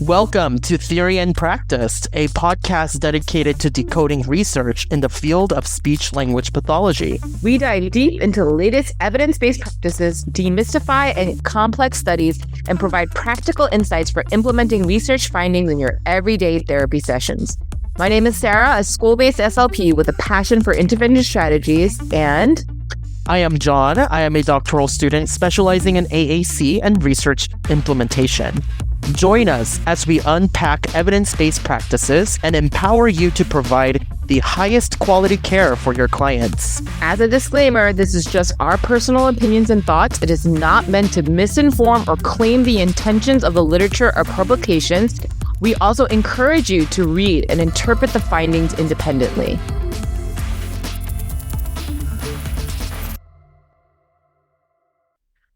Welcome to Theory and Practice, a podcast dedicated to decoding research in the field of speech-language pathology. We dive deep into the latest evidence-based practices, demystify and complex studies, and provide practical insights for implementing research findings in your everyday therapy sessions. My name is Sarah, a school-based SLP with a passion for intervention strategies, and I am John. I am a doctoral student specializing in AAC and research implementation. Join us as we unpack evidence-based practices and empower you to provide the highest quality care for your clients. As a disclaimer, this is just our personal opinions and thoughts. It is not meant to misinform or claim the intentions of the literature or publications. We also encourage you to read and interpret the findings independently.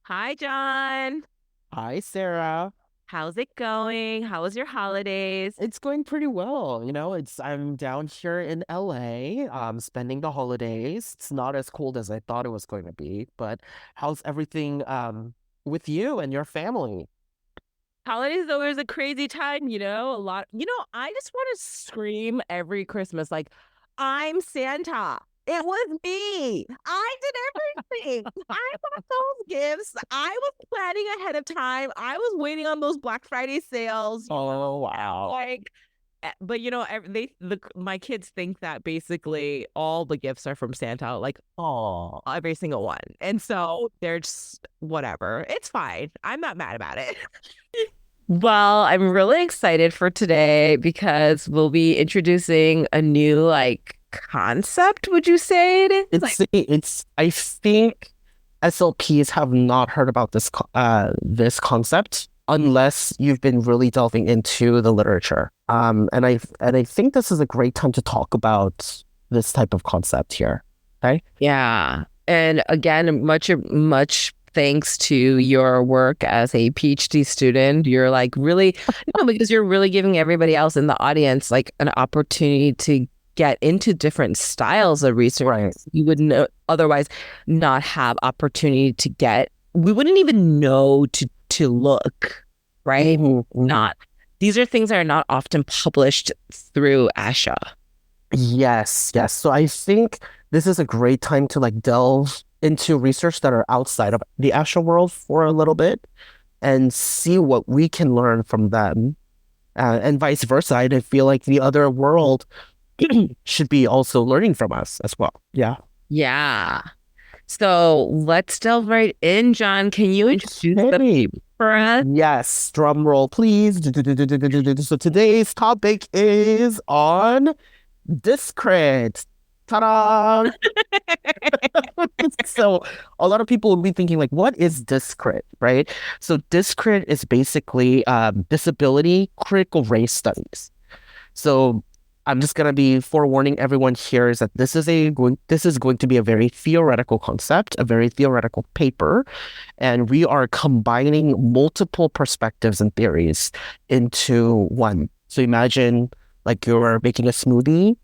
Hi, John. Hi, Sarah. How's it going? How was your holidays? It's going pretty well. I'm down here in LA, spending the holidays. It's not as cold as I thought it was going to be, but how's everything with you and your family? Holidays is always a crazy time, I just want to scream every Christmas, like, I'm Santa. It was me. I did everything. I bought those gifts. I was planning ahead of time. I was waiting on those Black Friday sales. Oh, wow. But my kids think that basically all the gifts are from Santa, like every single one. And so they're just whatever. It's fine. I'm not mad about it. Well, I'm really excited for today because we'll be introducing a new concept. Would you say it is? I think SLPs have not heard about this concept unless you've been really delving into the literature. And I think this is a great time to talk about this type of concept here. Okay? Yeah. And again, much thanks to your work as a PhD student. You're really, because you're really giving everybody else in the audience an opportunity to get into different styles of research. Right. You would otherwise not have opportunity to get. We wouldn't even know to look, right? Mm-hmm. These are things that are not often published through ASHA. Yes. So I think this is a great time to delve into research that are outside of the ASHA world for a little bit and see what we can learn from them, and vice versa. I feel like the other world should be also learning from us as well. Yeah. So let's delve right in, John. Can you introduce the for us? Yes. Drum roll, please. So today's topic is on DisCrit. Ta-da! So a lot of people will be thinking what is DisCrit, right? So DisCrit is basically disability critical race studies. So I'm just going to be forewarning everyone here is that this is going to be a very theoretical concept, a very theoretical paper, and we are combining multiple perspectives and theories into one. So imagine you're making a smoothie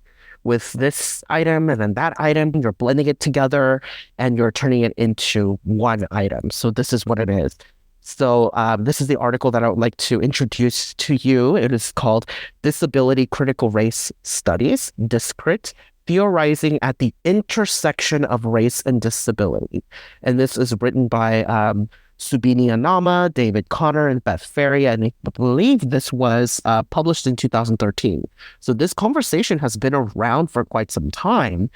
with this item and then that item, you're blending it together and you're turning it into one item. So this is what it is. So this is the article that I would like to introduce to you. It is called Disability Critical Race Studies, DisCrit, Theorizing at the Intersection of Race and Disability. And this is written by Subini Annamma, David Connor, and Beth Ferry. And I believe this was published in 2013. So this conversation has been around for quite some time.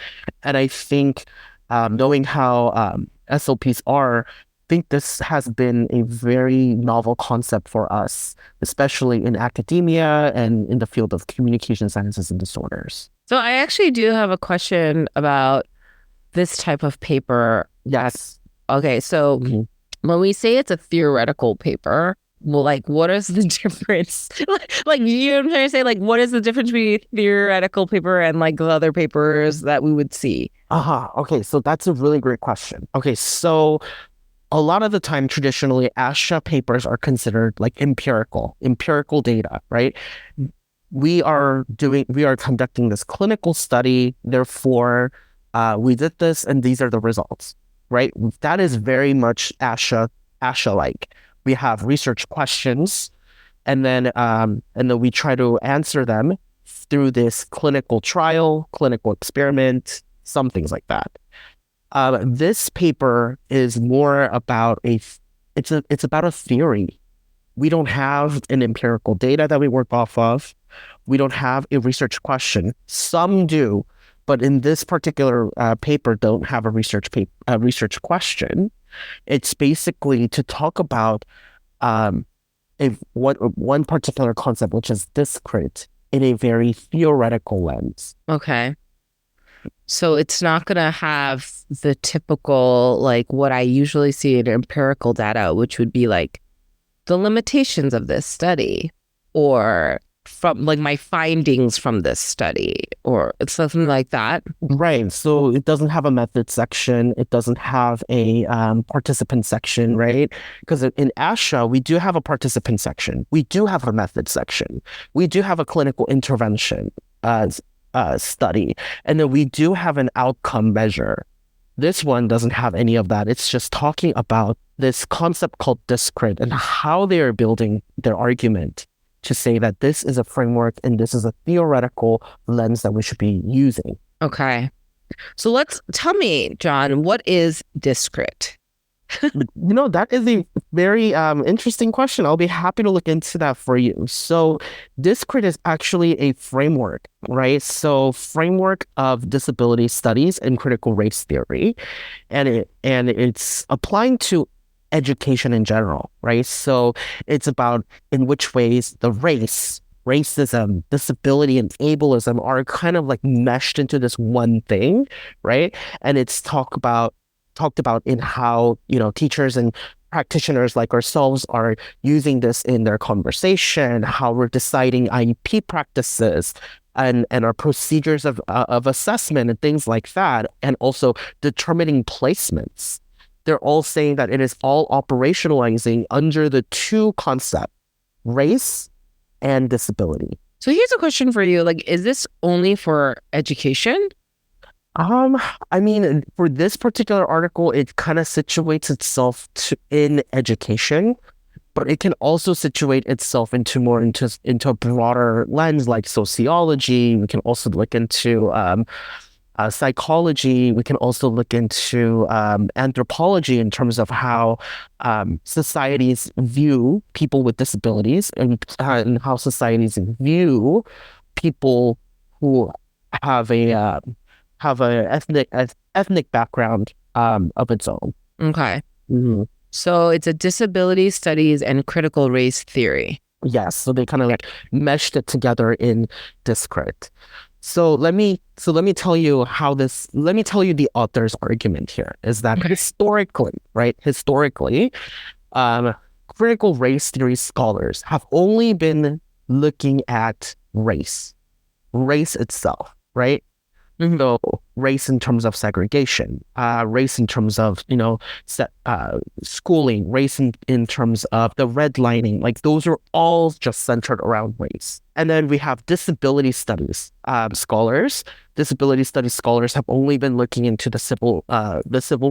And I think knowing how SLPs are, I think this has been a very novel concept for us, especially in academia and in the field of communication sciences and disorders. So I actually do have a question about this type of paper. Yes. Okay, so when we say it's a theoretical paper, well, what is the difference? You know what I'm trying to say? What is the difference between a theoretical paper and the other papers that we would see? Okay, so that's a really great question. Okay, so a lot of the time, traditionally, ASHA papers are considered empirical data, right? We are conducting this clinical study, therefore, we did this and these are the results, right? That is very much ASHA-like. We have research questions And then we try to answer them through this clinical trial, clinical experiment, some things like that. This paper is more about it's about a theory. We don't have an empirical data that we work off of. We don't have a research question. Some do, but in this particular paper, don't have a research question. It's basically to talk about one particular concept, which is DisCrit, in a very theoretical lens. Okay. So it's not going to have the typical, like what I usually see in empirical data, which would be like the limitations of this study, or from like my findings from this study, or it's something like that. Right. So it doesn't have a method section. It doesn't have a participant section, right? Because in ASHA, we do have a participant section. We do have a method section. We do have a clinical intervention study. And then we do have an outcome measure. This one doesn't have any of that. It's just talking about this concept called DisCrit and how they are building their argument to say that this is a framework and this is a theoretical lens that we should be using. Okay. So tell me, John, what is DisCrit? That is a very interesting question. I'll be happy to look into that for you. So DisCrit is actually a framework, right? So framework of disability studies and critical race theory. And it's applying to education in general, right? So it's about in which ways the racism, disability, and ableism are kind of like meshed into this one thing, right? And it's talked about in how, teachers and practitioners like ourselves are using this in their conversation, how we're deciding IEP practices and our procedures of assessment and things like that, and also determining placements. They're all saying that it is all operationalizing under the two concepts, race and disability. So here's a question for you. Like, is this only for education? I mean, for this particular article, it kind of situates itself in education, but it can also situate itself into a broader lens like sociology. We can also look into psychology. We can also look into anthropology in terms of how societies view people with disabilities and how societies view people who have a ethnic background of its own. Okay. Mm-hmm. So it's a disability studies and critical race theory. Yes. So they kind of like meshed it together in DisCrit. So let me tell you the author's argument here is that historically, critical race theory scholars have only been looking at race itself, right? So race in terms of segregation, race in terms of, schooling, race in terms of the redlining, like those are all just centered around race. And then we have disability studies scholars. Disability studies scholars have only been looking into the civil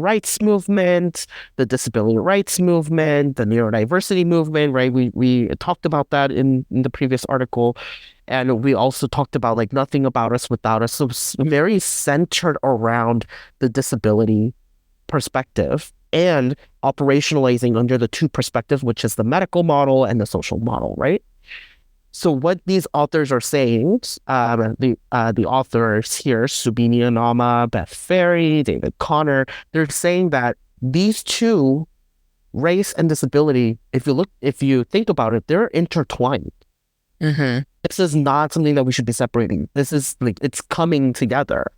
rights movement, the disability rights movement, the neurodiversity movement, right? We talked about that in the previous article. And we also talked about like nothing about us without us. So it's very centered around the disability perspective and operationalizing under the two perspectives, which is the medical model and the social model, right? So what these authors are saying, the authors here, Subini Annamma, Beth Ferry, David Connor, they're saying that these two, race and disability, if you think about it, they're intertwined. Mm-hmm. This is not something that we should be separating. This is like, it's coming together.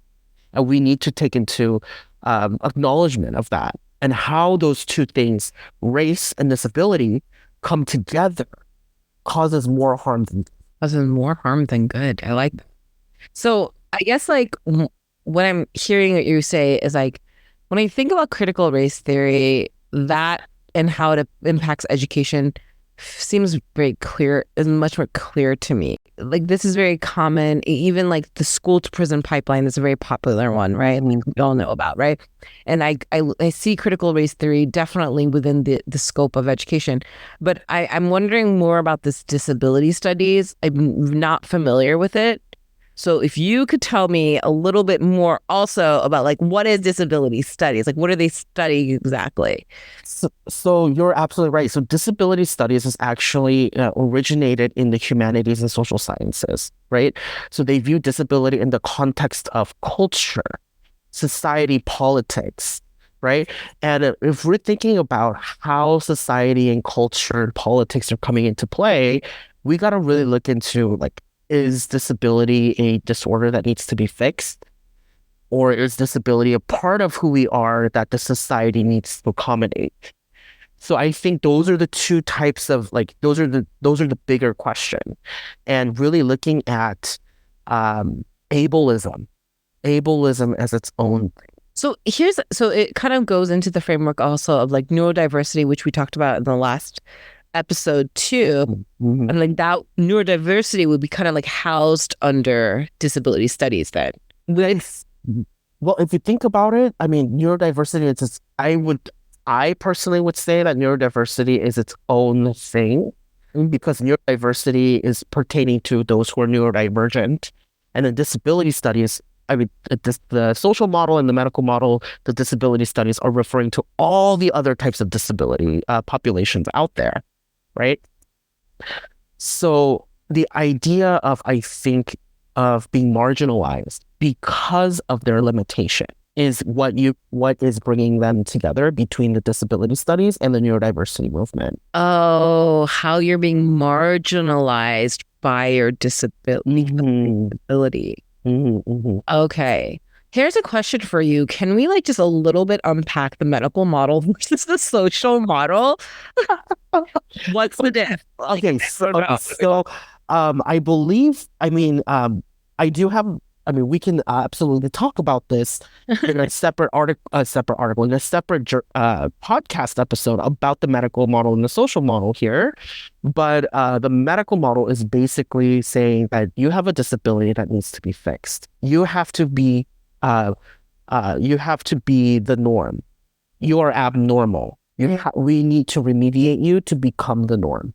And we need to take into acknowledgement of that and how those two things, race and disability, come together causes more harm than good. I like that. So I guess like what I'm hearing you say is like, when I think about critical race theory, that and how it impacts education seems very clear, is much more clear to me. like this is very common. Even like the school to prison pipeline is a very popular one, right? I mean, we all know about, right? And I see critical race theory definitely within the scope of education, but I'm wondering more about this disability studies. I'm not familiar with it. So if you could tell me a little bit more also about like what is disability studies? Like what are they studying exactly? So you're absolutely right. So disability studies is actually originated in the humanities and social sciences, right? So they view disability in the context of culture, society, politics, right? And if we're thinking about how society and culture and politics are coming into play, we got to really look into like, is disability a disorder that needs to be fixed? Or is disability a part of who we are that the society needs to accommodate? So I think those are the two types of like those are the bigger question, and really looking at ableism, ableism as its own thing. So it kind of goes into the framework also of like neurodiversity, which we talked about in the last episode too. Mm-hmm. And like that neurodiversity would be kind of like housed under disability studies then. Well, if you think about it, I mean, neurodiversity is I personally would say that neurodiversity is its own thing because neurodiversity is pertaining to those who are neurodivergent. And then disability studies, I mean, the social model and the medical model, the disability studies are referring to all the other types of disability populations out there, right? So the idea of, I think, of being marginalized because of their limitation is what is bringing them together between the disability studies and the neurodiversity movement. Oh, how you're being marginalized by your disability. Okay. Here's a question for you. Can we like just a little bit unpack the medical model versus the social model? What's the diff? Okay, so I believe, I mean, I do have, I mean, we can absolutely talk about this in a separate article, in a separate podcast episode about the medical model and the social model here. But the medical model is basically saying that you have a disability that needs to be fixed. You have to be the norm. You are abnormal. We need to remediate you to become the norm.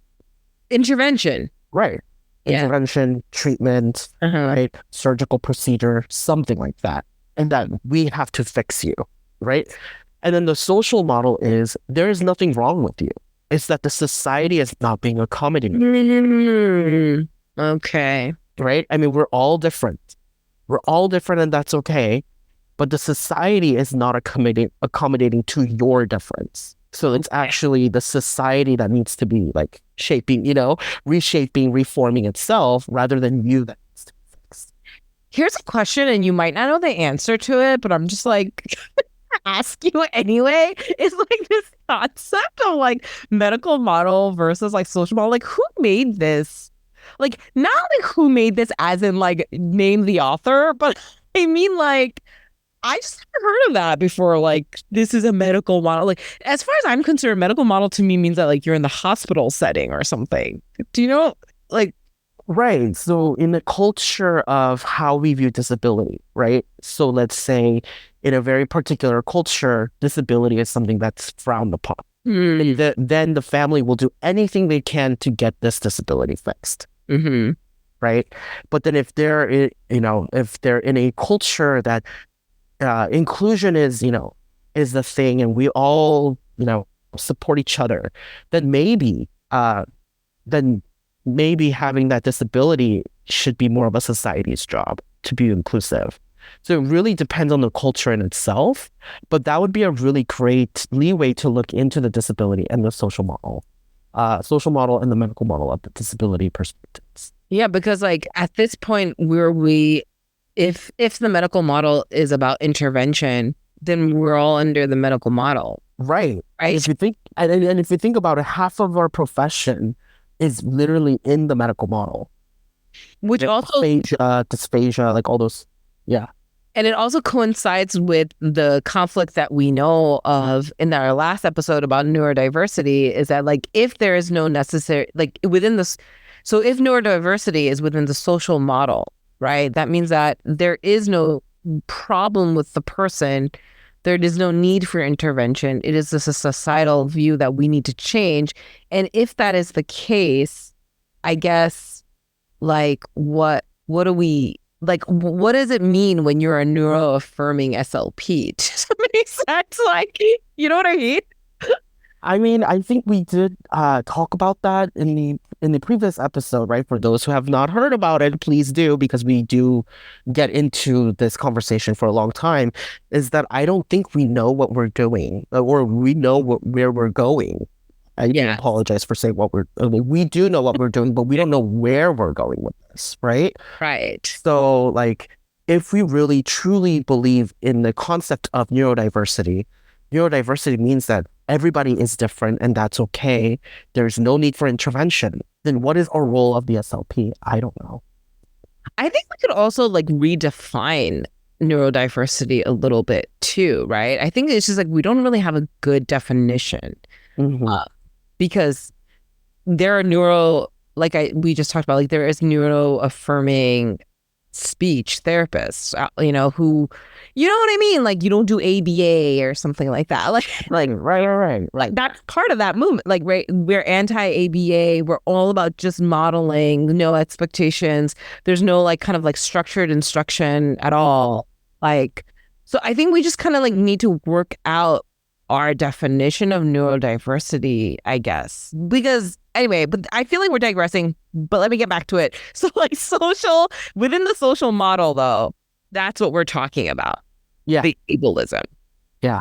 Intervention. Right. Intervention, treatment, right? Surgical procedure, something like that. And that we have to fix you, right? And then the social model is there is nothing wrong with you. It's that the society is not being accommodating. Okay. Right? I mean, we're all different. We're all different and that's okay. But the society is not accommodating to your difference. So it's actually the society that needs to be like shaping, reshaping, reforming itself rather than you that needs to be fixed. Here's a question, and you might not know the answer to it, but I'm just like ask you anyway. It's like this concept of like medical model versus like social model. Like who made this? Like not like who made this as in like name the author, but I mean like I just never heard of that before. Like, this is a medical model. Like, as far as I'm concerned, medical model to me means that like you're in the hospital setting or something. Do you know? Like, right. So in the culture of how we view disability, right? So let's say in a very particular culture, disability is something that's frowned upon. Then the family will do anything they can to get this disability fixed. Right. But then if they're in a culture that inclusion is the thing and we all support each other, then maybe having that disability should be more of a society's job to be inclusive. So it really depends on the culture in itself, but that would be a really great leeway to look into the disability and the social model and the medical model of the disability perspectives. Yeah, because like at this point if the medical model is about intervention, then we're all under the medical model. Right. If you think about it, half of our profession is literally in the medical model. Which also dysphagia, like all those. Yeah. And it also coincides with the conflict that we know of in our last episode about neurodiversity is that like if there is no necessary like within this. So if neurodiversity is within the social model, right, that means that there is no problem with the person. There is no need for intervention. It is just a societal view that we need to change. And if that is the case, I guess, like, what do we like? What does it mean when you're a neuro-affirming SLP? Does that make sense? Like, you know what I mean? I mean, I think we did talk about that in the previous episode, right? For those who have not heard about it, please do, because we do get into this conversation for a long time. Is that I don't think we know what we're doing, or we know where we're going. I do apologize for saying I mean, we do know what we're doing, but we don't know where we're going with this, right? Right. So, like, if we really truly believe in the concept of neurodiversity means that everybody is different and that's okay. There's no need for intervention. Then what is our role of the SLP? I don't know. I think we could also like redefine neurodiversity a little bit too, right? I think it's just like we don't really have a good definition because there are we just talked about, like there is neuro affirming speech therapists, who, you know what I mean? Like you don't do ABA or something like that. Like right. Like that's part of that movement. Like, right, we're anti-ABA. We're all about just modeling, no expectations. There's no like kind of like structured instruction at all. Like, so I think we just kind of like need to work out our definition of neurodiversity, I guess. Because anyway, but I feel like we're digressing, but let me get back to it. So like within the social model though, that's what we're talking about. Yeah. The ableism. Yeah.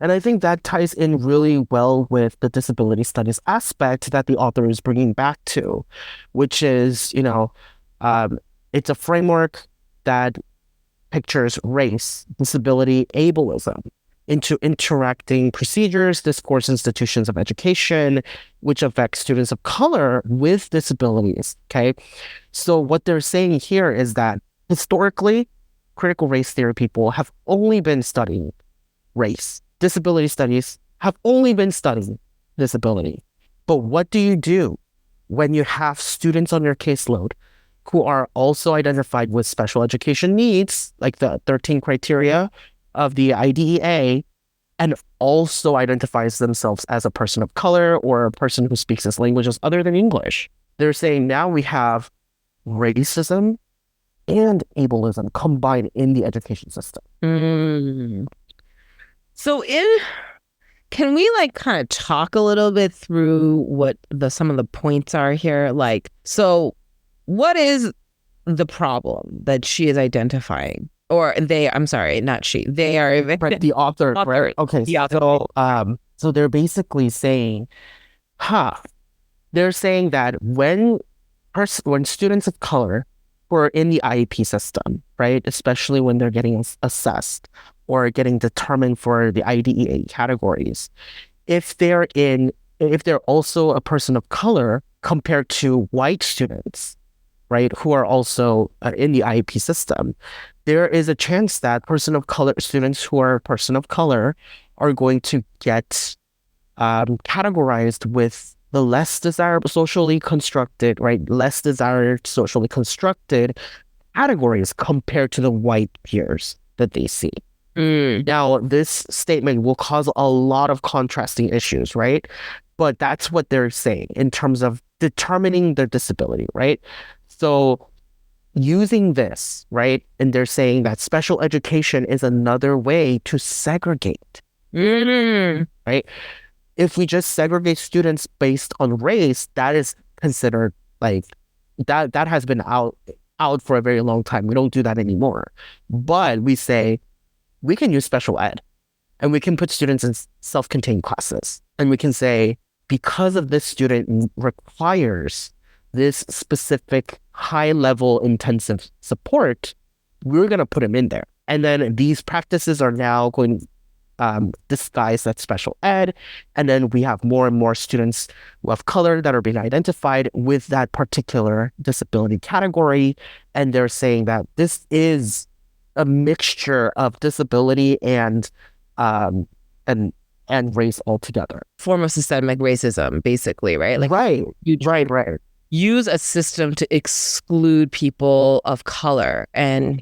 And I think that ties in really well with the disability studies aspect that the author is bringing back to, which is, it's a framework that pictures race, disability, ableism into interacting procedures, discourse, institutions of education, which affect students of color with disabilities. Okay. So what they're saying here is that historically, critical race theory people have only been studying race. Disability studies have only been studying disability. But what do you do when you have students on your caseload who are also identified with special education needs, like the 13 criteria of the IDEA, and also identifies themselves as a person of color or a person who speaks his languages other than English? They're saying now we have racism and ableism combined in the education system. So can we like kind of talk a little bit through what some of the points are here? Like, so what is the problem that she is identifying? Or I'm sorry, not she. They are the author. Right? Okay. So they're basically saying, they're saying that when students of color who are in the IEP system, right, especially when they're getting assessed or getting determined for the IDEA categories, if they're also a person of color compared to white students, right, who are also in the IEP system, there is a chance that students who are person of color are going to get categorized with the less desirable socially constructed, right, less desired socially constructed categories compared to the white peers that they see. Now, this statement will cause a lot of contrasting issues, right? But that's what they're saying in terms of determining their disability, right? So using this, right? And they're saying that special education is another way to segregate, right? If we just segregate students based on race, that is considered like that has been out for a very long time. We don't do that anymore. But we say we can use special ed and we can put students in self-contained classes. And we can say, because of this student requires this specific high-level intensive support, we're going to put him in there. And then these practices are now going disguised as special ed. And then we have more and more students of color that are being identified with that particular disability category. And they're saying that this is a mixture of disability and race altogether. Form of systemic racism, basically, right? Like, right. use a system to exclude people of color, and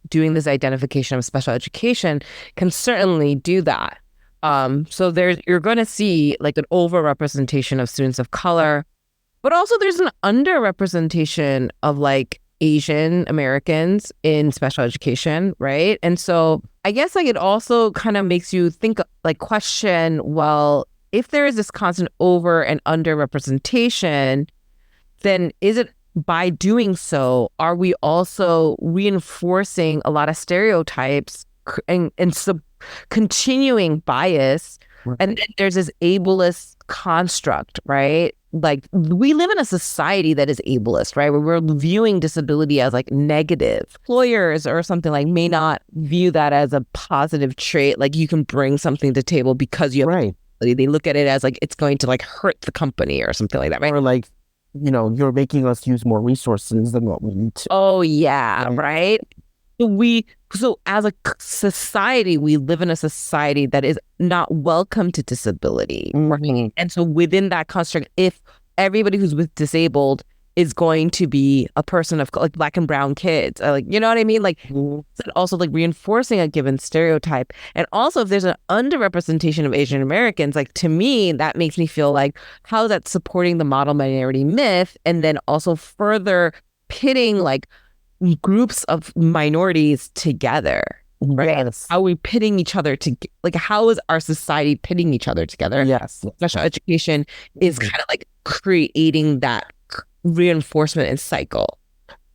doing this identification of special education can certainly do that. So you're going to see like an overrepresentation of students of color, but also there's an underrepresentation of like Asian Americans in special education, right? And so I guess like it also kind of makes you think, like question, well, if there is this constant over and under representation, then is it, by doing so, are we also reinforcing a lot of stereotypes and continuing bias? And then there's this ableist construct, right? Like we live in a society that is ableist, right? Where we're viewing disability as like negative. Employers or something like may not view that as a positive trait. Like you can bring something to table because you have Right. they look at it as like it's going to like hurt the company or something like that, right? Or like, you're making us use more resources than what we need to. Oh yeah, right. So as a society, we live in a society that is not welcome to disability, right? And so within that construct, if everybody who's disabled is going to be a person of like Black and brown kids, like you know what I mean, like also like reinforcing a given stereotype. And also if there's an underrepresentation of Asian Americans, like to me that makes me feel like how is that supporting the model minority myth, and then also further pitting like groups of minorities together, right? Yes. How are we pitting each other to like how is our society pitting each other together? Yes. Special education is kind of like creating that reinforcement and cycle.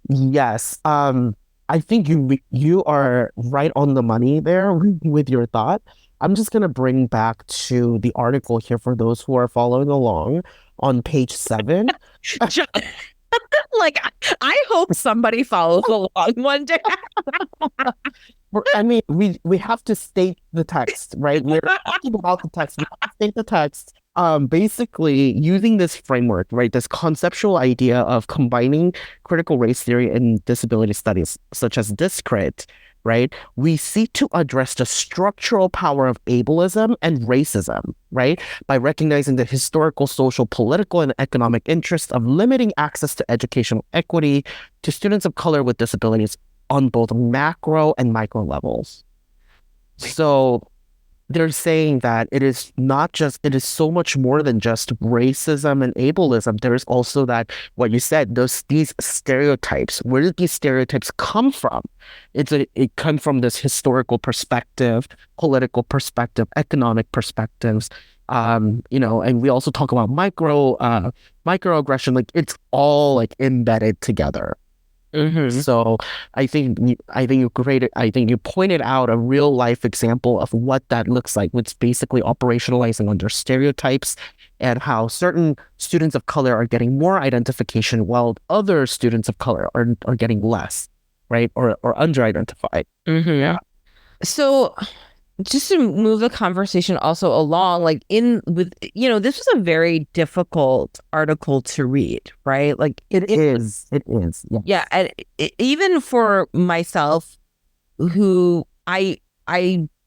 Yes. I think you are right on the money there with your thought. I'm just gonna bring back to the article here for those who are following along on page 7. Like I hope somebody follows along one day. I mean, we have to state the text, right? We're talking about the text. We have to state the text. Basically, using this framework, right? This conceptual idea of combining critical race theory and disability studies, such as DisCrit, right? We seek to address the structural power of ableism and racism, right? By recognizing the historical, social, political, and economic interests of limiting access to educational equity to students of color with disabilities on both macro and micro levels. So they're saying that it is so much more than just racism and ableism. There is also that, what you said, these stereotypes. Where did these stereotypes come from? It comes from this historical perspective, political perspective, economic perspectives. And we also talk about microaggression. Like it's all like embedded together. So I think you pointed out a real life example of what that looks like, which is basically operationalizing under stereotypes and how certain students of color are getting more identification while other students of color are getting less, right? Or under-identified. Yeah. So just to move the conversation also along, like this was a very difficult article to read, right? Like it is. Yes. Yeah. And even for myself, who I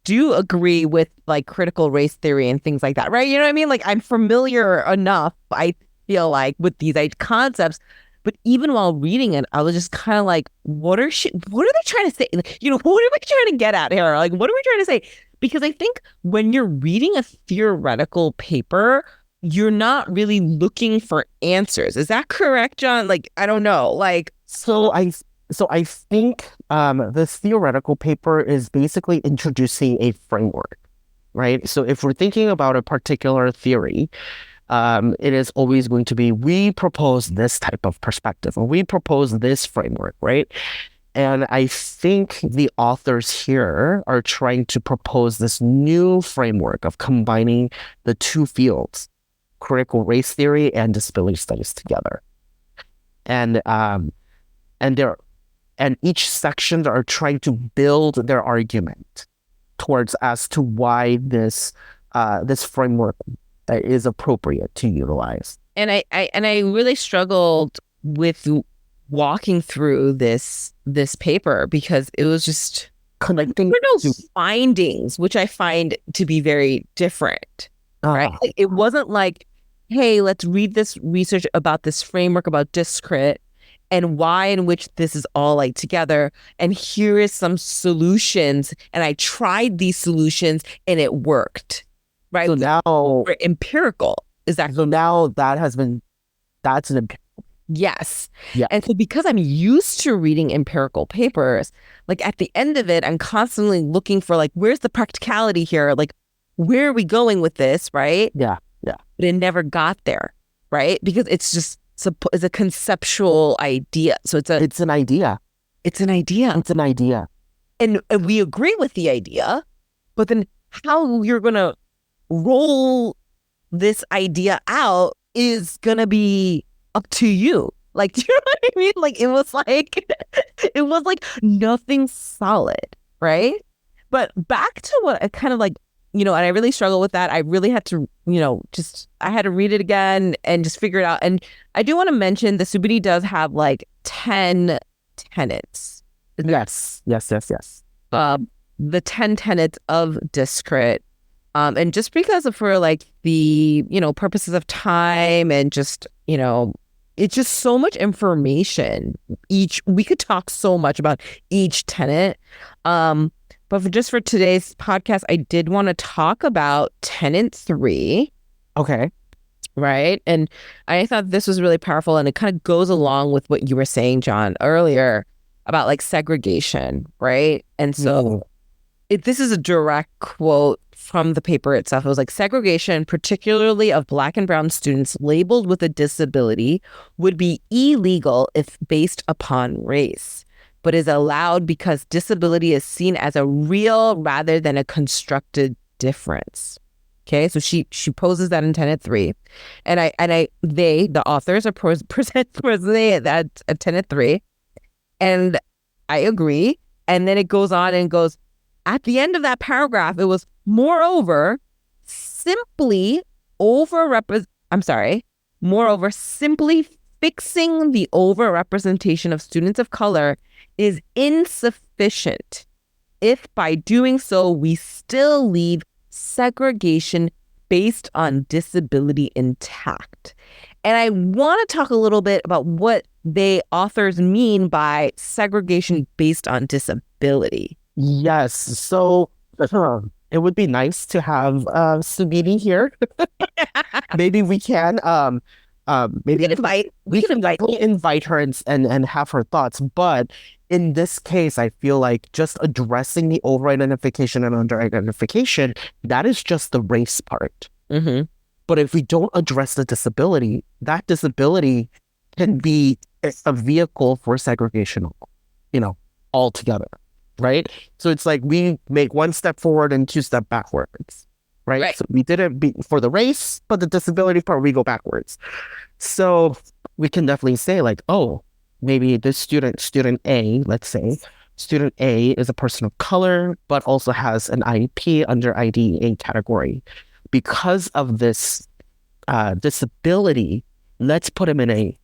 do agree with like critical race theory and things like that, right? You know what I mean? Like I'm familiar enough, I feel like, with these concepts. But even while reading it, I was just kind of like, what are they trying to say? Like, what are we trying to get at here? Like, what are we trying to say? Because I think when you're reading a theoretical paper, you're not really looking for answers. Is that correct, John? Like, I don't know. Like, so I think this theoretical paper is basically introducing a framework, right? So if we're thinking about a particular theory, it is always going to be, we propose this type of perspective, or we propose this framework, right? And I think the authors here are trying to propose this new framework of combining the two fields, critical race theory and disability studies, together. And each section are trying to build their argument towards as to why this framework is appropriate to utilize. And I really struggled with walking through this paper because it was just connecting findings, which I find to be very different. Right? It wasn't like hey, let's read this research about this framework about DisCrit and why in which this is all like together. And here is some solutions. And I tried these solutions and it worked. Right. So now, We're empirical. Is that so now that's an yes. yeah. And so because I'm used to reading empirical papers, like at the end of it, I'm constantly looking for like, where's the practicality here? Like, where are we going with this? Right. Yeah. Yeah. But it never got there. Right. Because it's a conceptual idea. So It's an idea. it's an idea. It's an idea. And we agree with the idea, but then how you're going to roll this idea out is going to be up to you. Like, do you know what I mean? Like, it was like nothing solid, right? But back to what I kind of like, and I really struggle with that. I really had to, I had to read it again and just figure it out. And I do want to mention the Subudi does have like 10 tenets. Yes. The 10 tenets of DisCrit. And just because for like the, purposes of time and just, it's just so much information. We could talk so much about each tenet. But for today's podcast, I did want to talk about tenet 3. Okay. Right. And I thought this was really powerful. And it kind of goes along with what you were saying, John, earlier about like segregation. Right. And so this is a direct quote from the paper itself. It was like segregation, particularly of Black and brown students labeled with a disability, would be illegal if based upon race, but is allowed because disability is seen as a real rather than a constructed difference. Okay, so she poses that in tenet 3, and the authors are presenting that at tenet 3, and I agree. And then it goes on and goes at the end of that paragraph. It was moreover simply simply fixing the overrepresentation of students of color is insufficient if by doing so we still leave segregation based on disability intact. And I want to talk a little bit about what the authors mean by segregation based on disability. Yes. So it would be nice to have Subidi here. Maybe we can maybe we can invite her and have her thoughts. But in this case, I feel like just addressing the over-identification and under-identification, that is just the race part. Mm-hmm. But if we don't address the disability, that disability can be a vehicle for segregation, altogether. Right? So it's like we make one step forward and 2 steps backwards. Right? So we did it for the race, but the disability part, we go backwards. So we can definitely say like, oh, maybe this student A, let's say, student A is a person of color, but also has an IEP under IDEA category. Because of this disability, let's put him in a,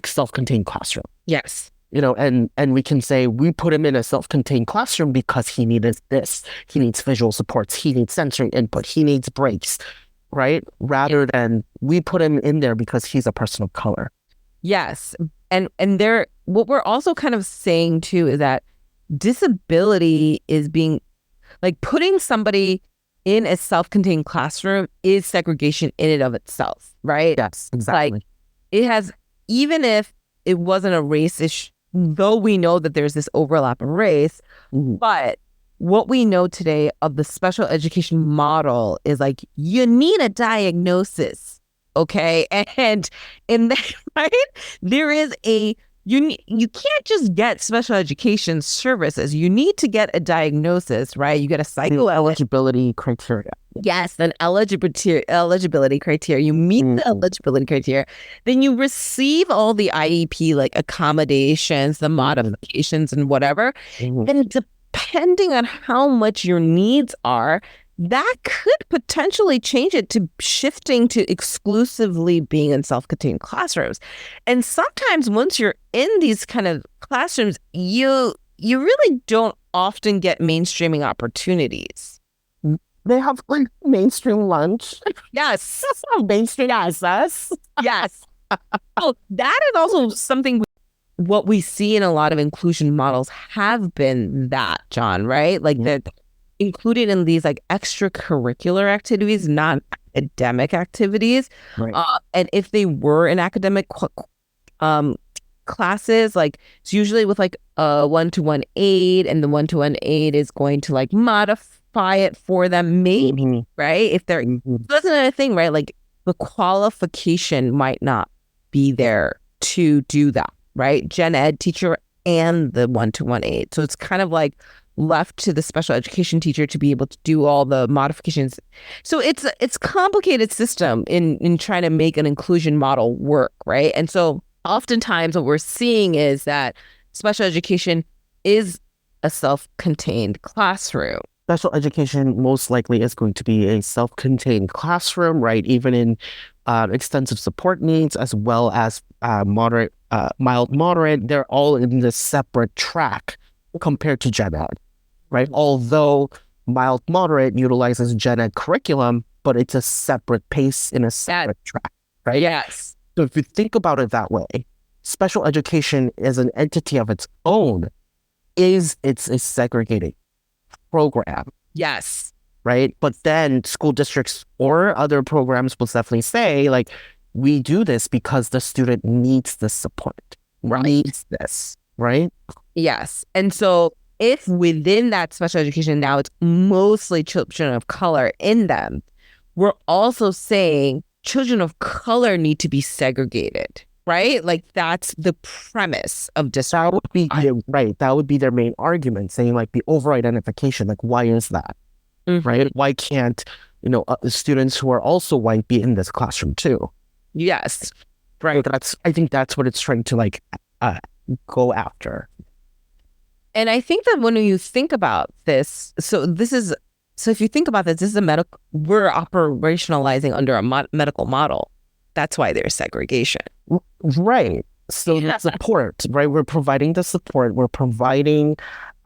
self-contained classroom. Yes. And we can say we put him in a self-contained classroom because he needed this. He needs visual supports. He needs sensory input. He needs breaks, right? Rather than we put him in there because he's a person of color. Yes. And what we're also kind of saying too is that disability is being like putting somebody in a self-contained classroom is segregation in and of itself, right? Yes, exactly. Like it has, even if it wasn't a race issue, though we know that there's this overlap in race, but what we know today of the special education model is like, you need a diagnosis, okay? And in that, right, there is you can't just get special education services. You need to get a diagnosis, right? You get a psycho eligibility criteria. Yes, an eligibility criteria. You meet the eligibility criteria, then you receive all the IEP like accommodations, the modifications, and whatever. And depending on how much your needs are, that could potentially change it to shifting to exclusively being in self-contained classrooms. And sometimes once you're in these kind of classrooms, you really don't often get mainstreaming opportunities. They have like mainstream lunch, Yes. mainstream access. Yes. Oh, that is also something what we see in a lot of inclusion models have been that, John, right? Like Yeah. they're included in these like extracurricular activities, not academic activities. Right. And if they were in academic um, classes, like it's usually with like a one-to-one aid, and the one-to-one aid is going to like modify it for them, maybe, Mhm. right? If they're Mhm. that's another thing, right? Like the qualification might not be there to do that, right? Gen ed teacher and the one-to-one aid. So it's kind of like left to the special education teacher to be able to do all the modifications. So it's complicated system in trying to make an inclusion model work, right? And so oftentimes what we're seeing is that special education is a self-contained classroom. Special education most likely is going to be a self-contained classroom, right? Even in extensive support needs as well as moderate, mild, moderate, they're all in this separate track compared to gen ed, right? Although mild, moderate utilizes gen ed curriculum, but it's a separate pace in a separate track, right? Yes. So if you think about it that way, special education is an entity of its own, it's a segregated program, Yes. right? But then school districts or other programs will definitely say, like, we do this because the student needs the support, needs this, right? Yes. And so if within that special education now it's mostly children of color in them, we're also saying children of color need to be segregated, right? Like that's the premise of That would be right. That would be their main argument, saying like the over-identification. Like, why is that, right? Why can't students who are also white be in this classroom too? Yes, right. I think that's what it's trying to like go after. And I think that when you think about this, so if you think about this is a medical, we're operationalizing under a medical model. That's why there's segregation. Right. So the support, right? We're providing the support. We're providing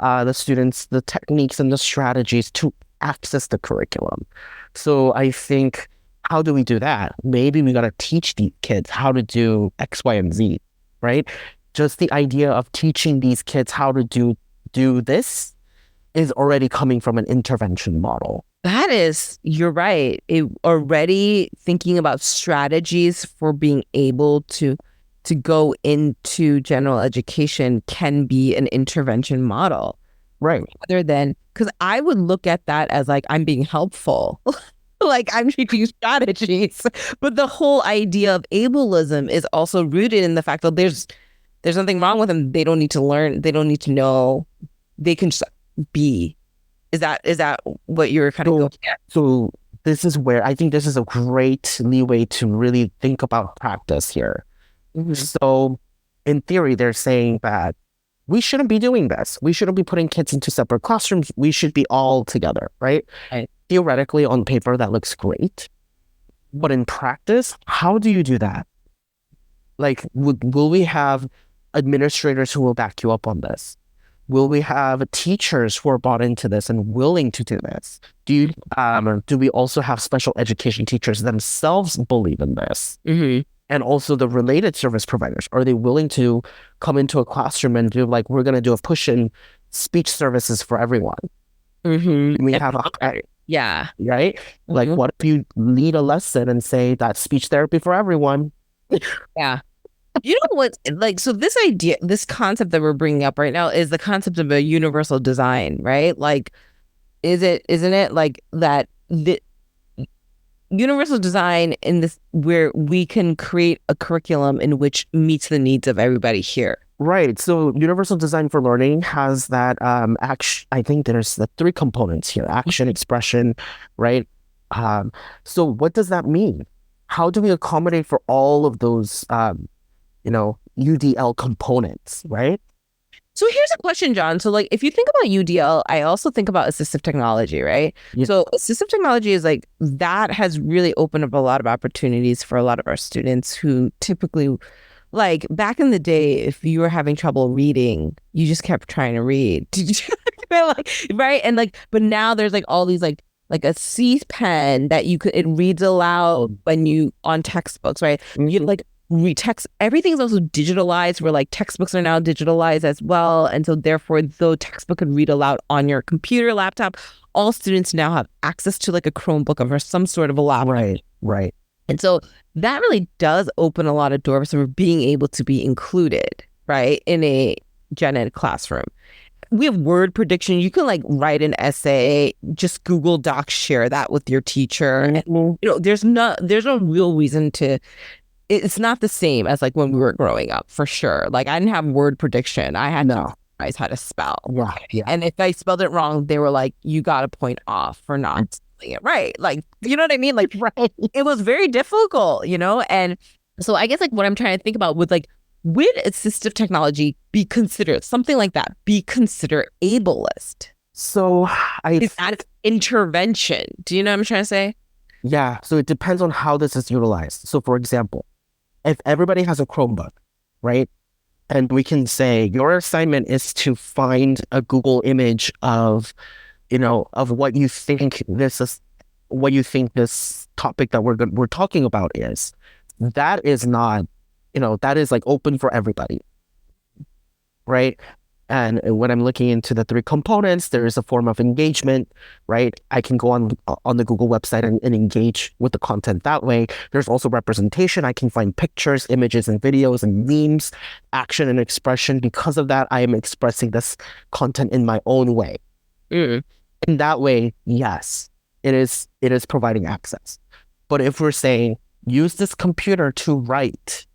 the students the techniques and the strategies to access the curriculum. So I think, how do we do that? Maybe we got to teach the kids how to do X, Y, and Z, right? Just the idea of teaching these kids how to do this is already coming from an intervention model. That is, you're right. It already thinking about strategies for being able to go into general education can be an intervention model. Right. Rather than, because I would look at that as like, I'm being helpful. Like I'm teaching strategies. But the whole idea of ableism is also rooted in the fact that there's nothing wrong with them. They don't need to learn. They don't need to know. They can just be. Is that what you're kind of going at? So this is where I think this is a great leeway to really think about practice here. Mm-hmm. So in theory, they're saying that we shouldn't be doing this. We shouldn't be putting kids into separate classrooms. We should be all together, right? Theoretically, on paper, that looks great. But in practice, how do you do that? Like, will we have administrators who will back you up on this? Will we have teachers who are bought into this and willing to do this? Do we also have special education teachers themselves believe in this? Mm-hmm. And also the related service providers, are they willing to come into a classroom and do like, we're going to do a push-in speech services for everyone? Mm-hmm. We have yeah. Right? Mm-hmm. Like, what if you lead a lesson and say that speech therapy for everyone? Yeah. You know what? Like, so this idea, this concept that we're bringing up right now is the concept of a universal design, right? Like, isn't it like that? The universal design in this where we can create a curriculum in which meets the needs of everybody here. Right. So universal design for learning has that action. I think there's the three components here: action, expression, right? So what does that mean? How do we accommodate for all of those UDL components, right? So here's a question, John. So like, if you think about UDL, I also think about assistive technology, right? Yeah. So assistive technology is like, that has really opened up a lot of opportunities for a lot of our students who typically, like back in the day, if you were having trouble reading, you just kept trying to read. Like, right? And like, but now there's like all these like like a C pen that you could, it reads aloud when you on textbooks, right? You like retext, everything's also digitalized, where like textbooks are now digitalized as well. And so therefore, though textbook could read aloud on your computer, laptop, all students now have access to like a Chromebook or some sort of a laptop. Right. And so that really does open a lot of doors for being able to be included, right, in a gen ed classroom. We have word prediction. You can like write an essay, just Google Docs, share that with your teacher. And, you know, there's no real reason to, it's not the same as like when we were growing up, for sure. Like I didn't have word prediction. I had to memorize how to spell. Yeah. And if I spelled it wrong, they were like, you got a point off for not spelling it right. Like, you know what I mean? Like, right. It was very difficult, you know? And so I guess like what I'm trying to think about with like, would assistive technology be considered something like that, be considered ableist? So is that intervention? Do you know what I'm trying to say? Yeah. So it depends on how this is utilized. So for example, if everybody has a Chromebook, right? And we can say your assignment is to find a Google image of, you know, of what you think this is, what you think this topic that we're talking about is. That is not, you know, that is like open for everybody, right? And when I'm looking into the 3 components, there is a form of engagement, right? I can go on the Google website and engage with the content that way. There's also representation. I can find pictures, images, and videos and memes, action and expression. Because of that, I am expressing this content in my own way. In that way, yes, it is providing access. But if we're saying, use this computer to write,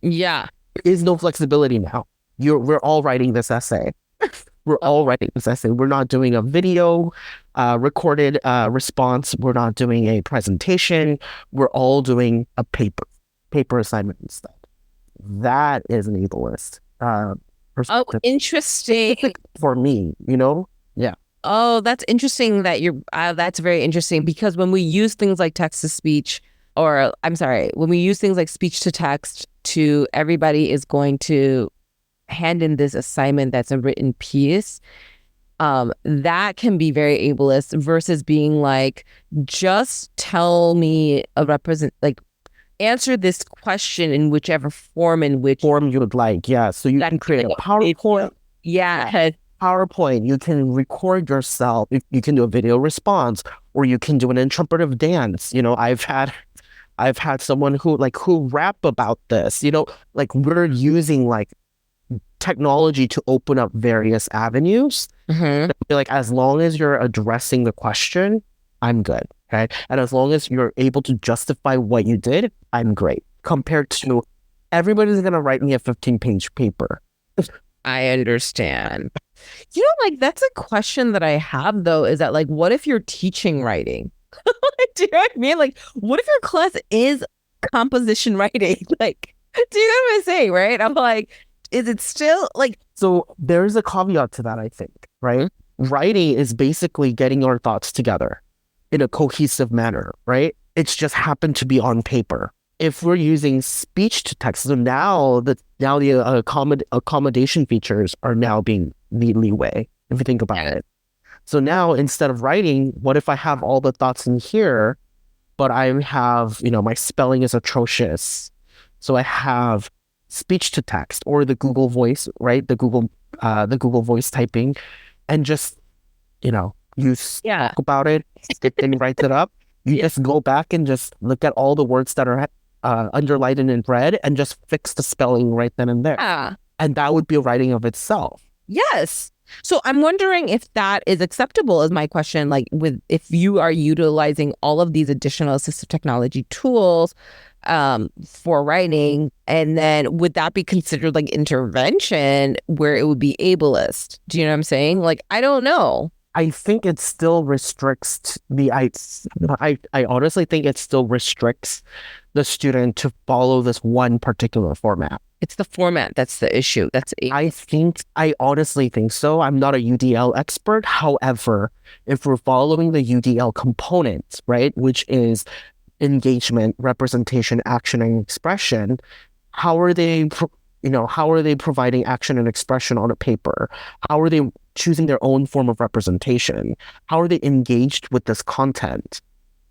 there is no flexibility now. We're all writing this essay. We're not doing a video recorded response. We're not doing a presentation. We're all doing a paper assignment instead. That is an ableist perspective. Oh, interesting. For me, you know? Yeah. Oh, that's interesting that that's very interesting, because when we use things like text to speech, or I'm sorry, when we use things like speech to text to everybody is going to hand in this assignment that's a written piece, that can be very ableist versus being like, just tell me answer this question in whichever form you would like. Yeah. So you can create a PowerPoint. Yeah. PowerPoint, you can record yourself. You can do a video response, or you can do an interpretive dance. You know, I've had someone who rap about this. You know, like we're using like technology to open up various avenues. Like as long as you're addressing the question, I'm good. Okay. And as long as you're able to justify what you did, I'm great. Compared to everybody's going to write me a 15-page paper. I understand. You know, like that's a question that I have though, is that like, what if you're teaching writing? Do you know what I mean? Like, what if your class is composition writing? Like, do you know what I'm saying, right? I'm like, is it still like... So there's a caveat to that, I think, right? Writing is basically getting our thoughts together in a cohesive manner, right? It's just happened to be on paper. If we're using speech to text, so now the accommodation features are now being the leeway, if you think about it. So now instead of writing, what if I have all the thoughts in here, but I have, you know, my spelling is atrocious. So I have speech to text or the Google Voice, right? The Google Voice typing, and just, you know, you talk about it, it then writes it up. You just go back and just look at all the words that are underlined and in red and just fix the spelling right then and there. And that would be a writing of itself. Yes. So I'm wondering if that is acceptable, is my question. Like, if you are utilizing all of these additional assistive technology tools for writing, and then would that be considered like intervention where it would be ableist? Do you know what I'm saying? Like, I don't know. I think it still restricts I honestly think it still restricts the student to follow this one particular format. It's the format that's the issue. I honestly think so. I'm not a UDL expert. However, if we're following the UDL components, right, which is engagement, representation, action, and expression, how are they providing action and expression on a paper? How are they choosing their own form of representation? How are they engaged with this content?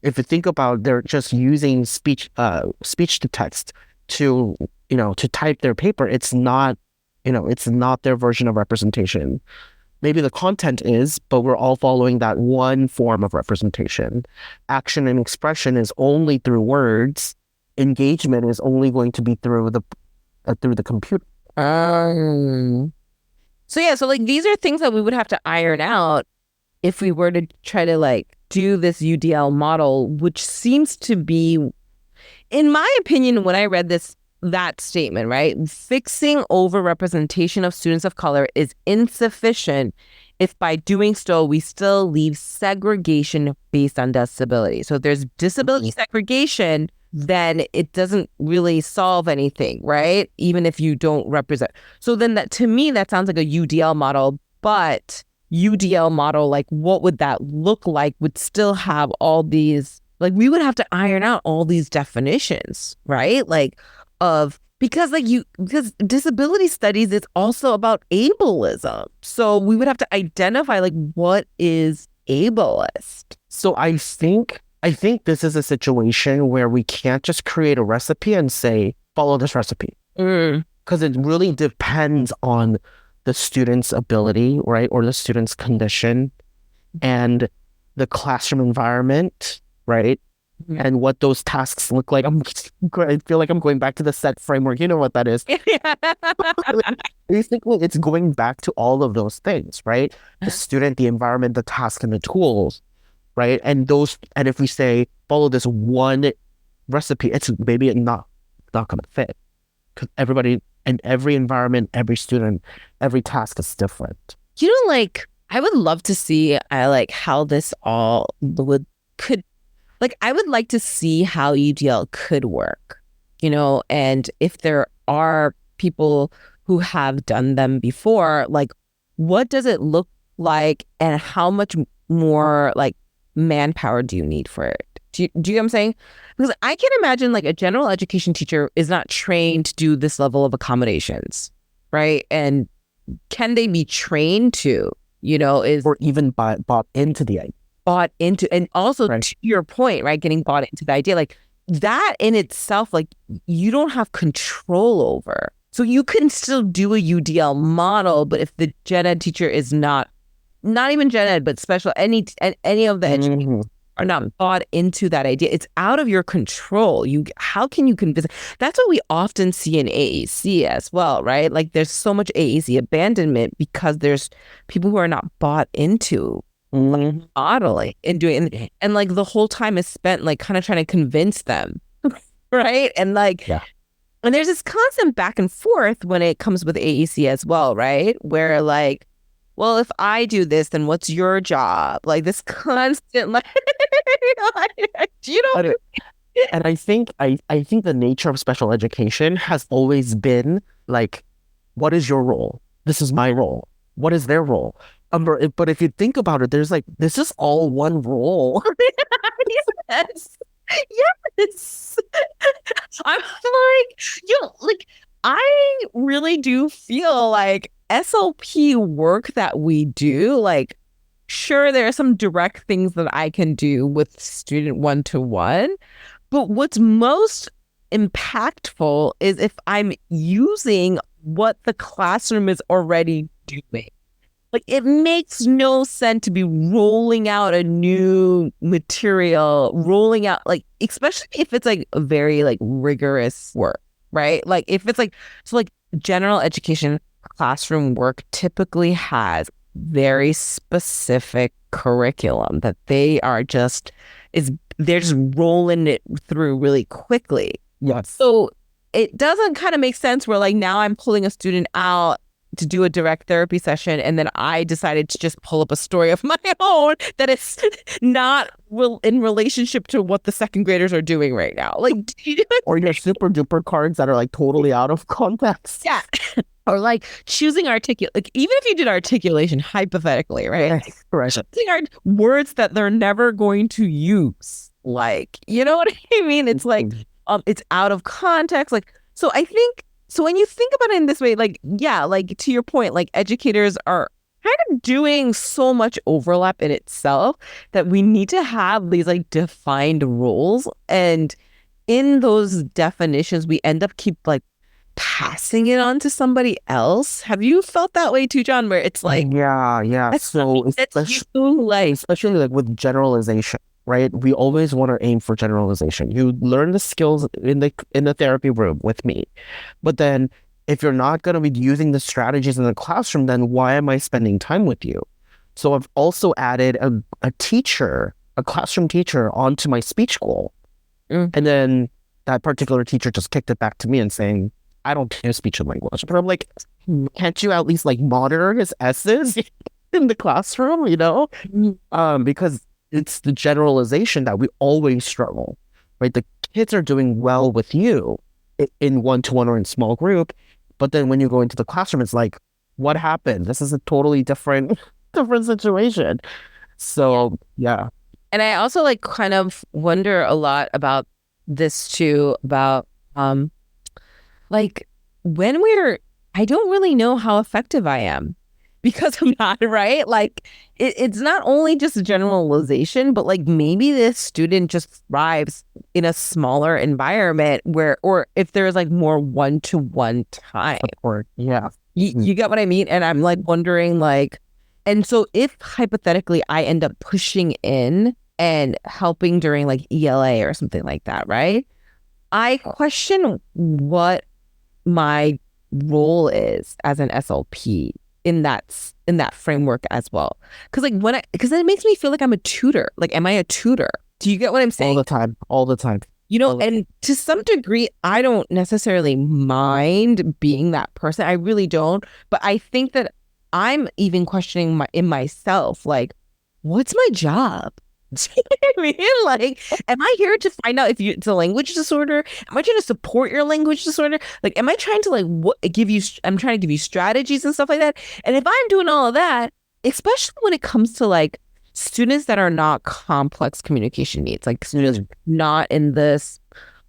If you think about, they're just using speech to text to, to type their paper. It's not, it's not their version of representation. Maybe the content is, but we're all following that one form of representation. Action and expression is only through words. Engagement is only going to be through the computer. So yeah, so like these are things that we would have to iron out if we were to try to like do this UDL model, which seems to be, in my opinion, when I read that statement, right? Fixing over representation of students of color is insufficient if by doing so, we still leave segregation based on disability. So if there's disability segregation, then it doesn't really solve anything, right? Even if you don't represent. So then that, to me, that sounds like a UDL model, but UDL model, like what would that look like, would still have all these, like we would have to iron out all these definitions, right? Like because disability studies is also about ableism. So we would have to identify like what is ableist. So I think this is a situation where we can't just create a recipe and say, follow this recipe. Because it really depends on the student's ability, right? Or the student's condition and the classroom environment, right? And what those tasks look like. I feel like I'm going back to the set framework. You know what that is. Basically, it's going back to all of those things, right? The student, the environment, the task, and the tools, right? And if we say, follow this one recipe, it's maybe not going to fit. Because everybody and every environment, every student, every task is different. Like, I would love to see how this all could. Like, I would like to see how UDL could work, and if there are people who have done them before, like, what does it look like and how much more, like, manpower do you need for it? Do you know what I'm saying? Because I can imagine, like, a general education teacher is not trained to do this level of accommodations, right? And can they be trained to, or even bought into the idea? And also to your point, right, getting bought into the idea, like that in itself, like you don't have control over. So you can still do a UDL model, but if the gen ed teacher is not even gen ed, but special, any of the educators are not bought into that idea, it's out of your control. How can you convince? That's what we often see in AAC as well, right? Like there's so much AAC abandonment because there's people who are not bought into modeling and doing, and like the whole time is spent like kind of trying to convince them, right? And like, and there's this constant back and forth when it comes with AEC as well, right? Where like, well, if I do this, then what's your job? Like this constant, like, And I think the nature of special education has always been like, what is your role? This is my role. What is their role? But if you think about it, there's like, this is all one role. Yes. Yes. I'm like, I really do feel like SLP work that we do, like, sure, there are some direct things that I can do with student one-to-one, but what's most impactful is if I'm using what the classroom is already doing. Like, it makes no sense to be rolling out a new material, like, especially if it's like a very like rigorous work, right? Like if it's like, so like general education classroom work typically has very specific curriculum that they're just rolling it through really quickly. Yes. So it doesn't kind of make sense where like now I'm pulling a student out to do a direct therapy session, and then I decided to just pull up a story of my own that is not in relationship to what the second graders are doing right now. Like, or your super duper cards that are like totally out of context. Yeah. Or like choosing like even if you did articulation hypothetically, right? Right. Choosing words that they're never going to use. Like, you know what I mean? It's like it's out of context. Like, so I think, so when you think about it in this way, like, yeah, like to your point, like educators are kind of doing so much overlap in itself that we need to have these like defined roles. And in those definitions, we end up keep like passing it on to somebody else. Have you felt that way too, John? Where it's like, Yeah. that's So that's especially you, like, especially like with generalization, right? We always want to aim for generalization. You learn the skills in the therapy room with me, but then if you're not going to be using the strategies in the classroom, then why am I spending time with you? So I've also added a classroom teacher onto my speech goal. mm, And then that particular teacher just kicked it back to me and saying, I don't do speech and language. But I'm like, can't you at least like monitor his S's in the classroom, you know? Because it's the generalization that we always struggle, right? The kids are doing well with you in one-to-one or in small group, but then when you go into the classroom, it's like, what happened? This is a totally different different situation. So yeah. and I also like kind of wonder a lot about this too, about like when I don't really know how effective I am because I'm not, right? Like it's not only just a generalization, but like maybe this student just thrives in a smaller environment where, or if there's like more one-to-one time. Support. Yeah. You get what I mean? And I'm like wondering, like, and so if hypothetically I end up pushing in and helping during like ELA or something like that, right? I question what my role is as an SLP in that framework as well. Because like because it makes me feel like I'm a tutor. Like, am I a tutor? Do you get what I'm saying? All the time. All the time. You know, and to some degree, I don't necessarily mind being that person. I really don't. But I think that I'm even questioning in myself, like, what's my job? Do you know what I mean? Like, am I here to find out if it's a language disorder? Am I trying to support your language disorder? Like, am I trying to like I'm trying to give you strategies and stuff like that. And if I'm doing all of that, especially when it comes to like students that are not complex communication needs, like students not in this,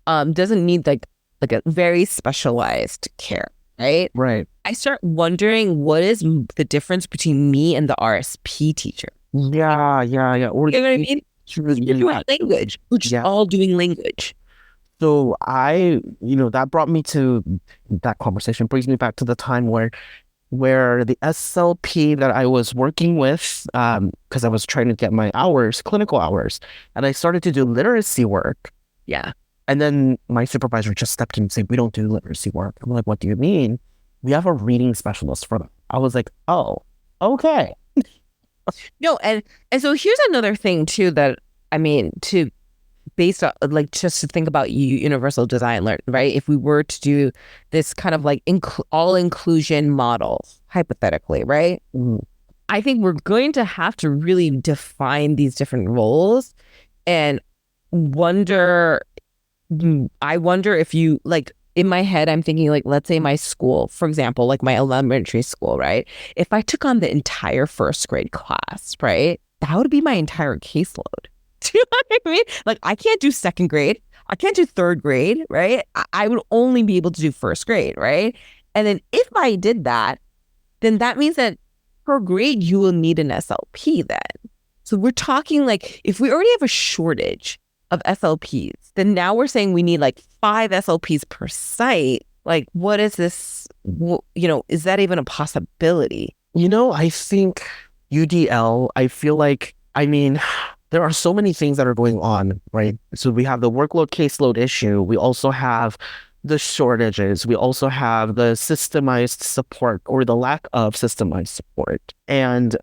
doesn't need like a very specialized care, right? Right. I start wondering what is the difference between me and the RSP teacher. Yeah. Or You know what I mean? You're doing language. We're just all doing language. So that brought me to that conversation, brings me back to the time where the SLP that I was working with, because I was trying to get my clinical hours, and I started to do literacy work. Yeah. And then my supervisor just stepped in and said, we don't do literacy work. I'm like, what do you mean? We have a reading specialist for them. I was like, oh, okay. No, and so here's another thing too that I mean to based on like just to think about universal design learn, right? If we were to do this kind of like all inclusion model hypothetically, right? I think we're going to have to really define these different roles and I wonder if you like in my head, I'm thinking like, let's say my school, for example, like my elementary school, right? If I took on the entire first grade class, right? That would be my entire caseload. Do you know what I mean? Like I can't do second grade. I can't do third grade, right? I would only be able to do first grade, right? And then if I did that, then that means that per grade, you will need an SLP then. So we're talking like if we already have a shortage of SLPs, then now we're saying we need like 5 SLPs per site. Like, what is this? Is that even a possibility? I think UDL, I feel like, there are so many things that are going on, right? So we have the workload caseload issue. We also have the shortages. We also have the systemized support or the lack of systemized support. And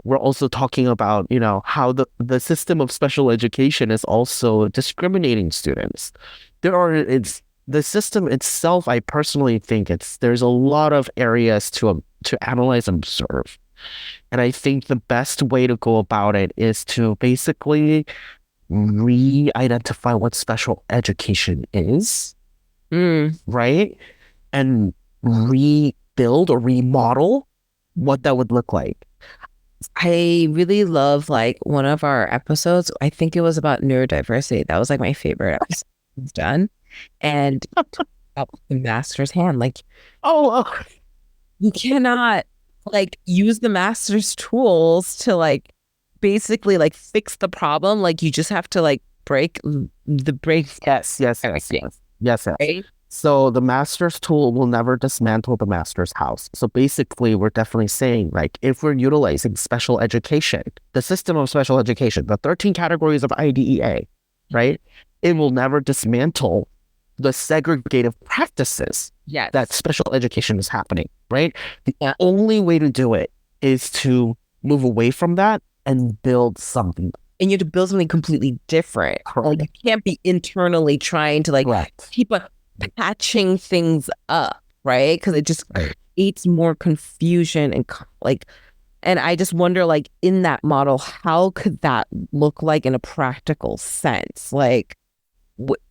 we're also talking about, how the system of special education is also discriminating students. It's the system itself, I personally think there's a lot of areas to analyze and observe. And I think the best way to go about it is to basically re-identify what special education is, right? And rebuild or remodel what that would look like. I really love like one of our episodes. I think it was about neurodiversity. That was like my favorite episode we've done. And about the master's hand, like, oh, you cannot like use the master's tools to like basically like fix the problem. Like you just have to like break the break. Yes. Right? So the master's tool will never dismantle the master's house. So basically, we're definitely saying, like, if we're utilizing special education, the system of special education, the 13 categories of IDEA, right? It will never dismantle the segregative practices Yes. that special education is happening, right? The only way to do it is to move away from that and build something. And you have to build something completely different. Like you can't be internally trying to like keep patching things up, right? Because it just creates more confusion and like, and I just wonder, like, in that model, how could that look like in a practical sense? Like,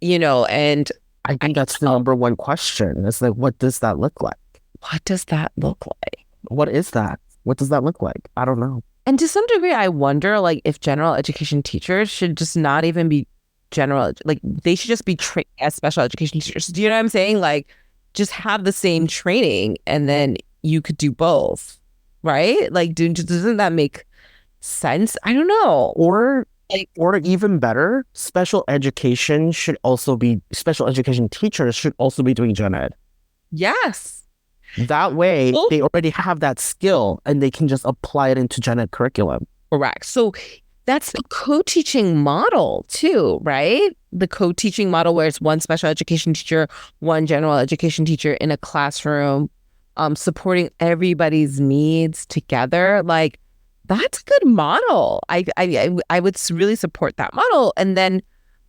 and I think that's the number one question. It's like, what does that look like? What does that look like? What is that? What does that look like? I don't know. And to some degree, I wonder, like, if general education teachers should just not even be like, they should just be trained as special education teachers. Do you know what I'm saying? Like, just have the same training and then you could do both, right? Like, doesn't that make sense? I don't know. Or even better, special education teachers should also be doing gen ed. Yes. That way, they already have that skill and they can just apply it into gen ed curriculum. Correct. So that's the co-teaching model too, right? The co-teaching model where it's one special education teacher, one general education teacher in a classroom, supporting everybody's needs together. Like, that's a good model. I would really support that model. And then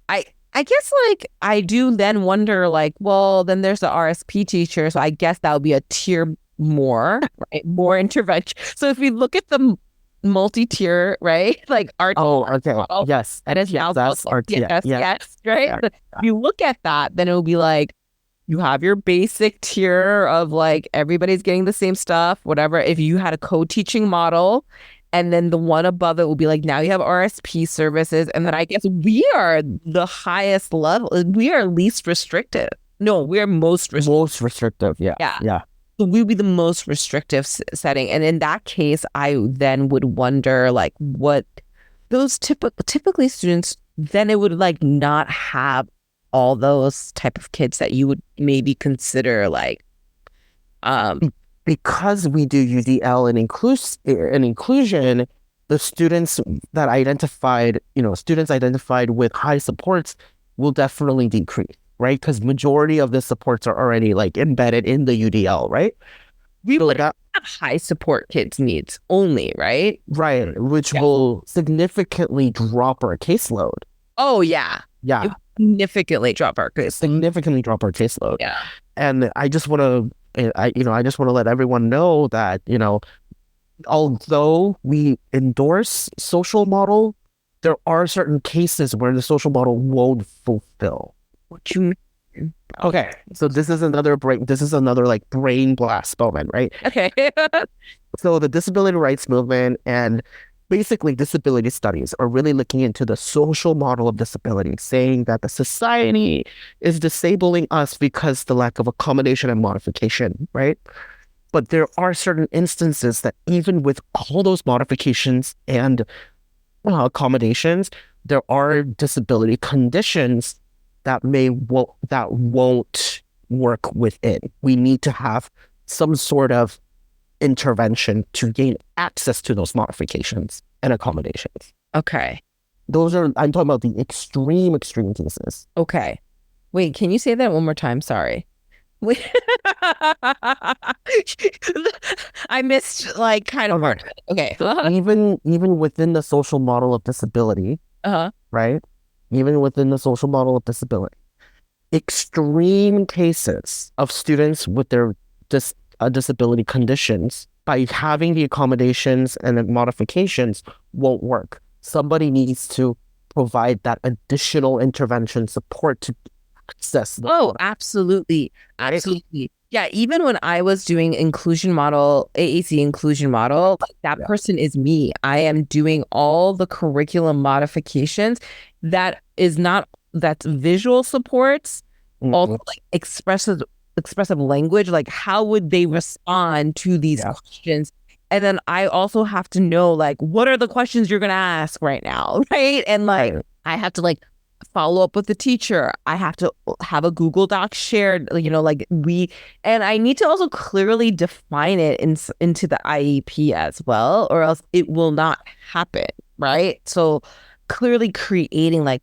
I guess, like, I do then wonder, like, well, then there's the RSP teacher. So I guess that would be a tier more, right? More intervention. So if we look at the multi-tier, right? Like our okay. Yes. And it's now that's our tier. Yes, right? Yeah. If you look at that, then it will be like you have your basic tier of like everybody's getting the same stuff, whatever. If you had a co-teaching model, and then the one above it will be like, now you have RSP services. And then I guess we are the highest level. We are least restrictive. No, we are most restrictive. Most restrictive. Yeah. So we would be the most restrictive setting. And in that case, I then would wonder, like, what those typically students, then it would like not have all those type of kids that you would maybe consider like, because we do UDL and inclusion, the students that identified with high supports will definitely decrease, right? Because majority of the supports are already like embedded in the UDL, right? We would have high support kids needs only, right? Right, which will significantly drop our caseload. Oh, yeah. Yeah. Significantly drop our caseload. Yeah. And I just want to let everyone know that, although we endorse social model, there are certain cases where the social model won't fulfill. What you mean? Okay, so this is another like brain blast moment, right? Okay. So the disability rights movement and basically disability studies are really looking into the social model of disability, saying that the society is disabling us because the lack of accommodation and modification, right? But there are certain instances that even with all those modifications and accommodations, there are disability conditions that won't work within. We need to have some sort of intervention to gain access to those modifications and accommodations. Okay. I'm talking about the extreme cases. Okay. Wait, can you say that one more time? Sorry. Wait. I missed like kind of hard. Okay. Even within the social model of disability, right? Even within the social model of disability, extreme cases of students with their disability conditions, by having the accommodations and the modifications, won't work. Somebody needs to provide that additional intervention support to access. Absolutely. Absolutely. Yeah, even when I was doing inclusion model, AAC inclusion model, that person is me. I am doing all the curriculum modifications. That's visual supports, also like expressive language, like how would they respond to these questions And then I also have to know, like, what are the questions you're going to ask right now? Right. And like, I have to like follow up with the teacher. I have to have a Google Doc shared, like and I need to also clearly define it into the IEP as well, or else it will not happen. Right. So clearly creating like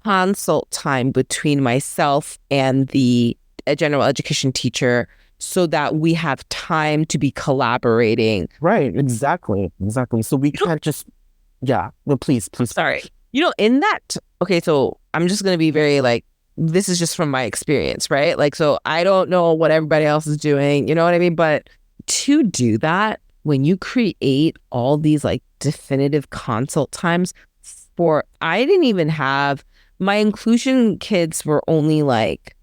consult time between myself and the general education teacher so that we have time to be collaborating. Right, exactly. So we can't just, yeah. Well, please. Sorry. In that, okay, so I'm just going to be very like, this is just from my experience, right? Like, so I don't know what everybody else is doing, you know what I mean? But to do that, when you create all these like definitive consult times I didn't even have, my inclusion kids were only like,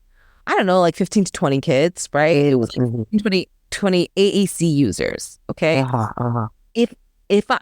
I don't know, like 15 to 20 kids, right? It was like 20 AAC users. Okay.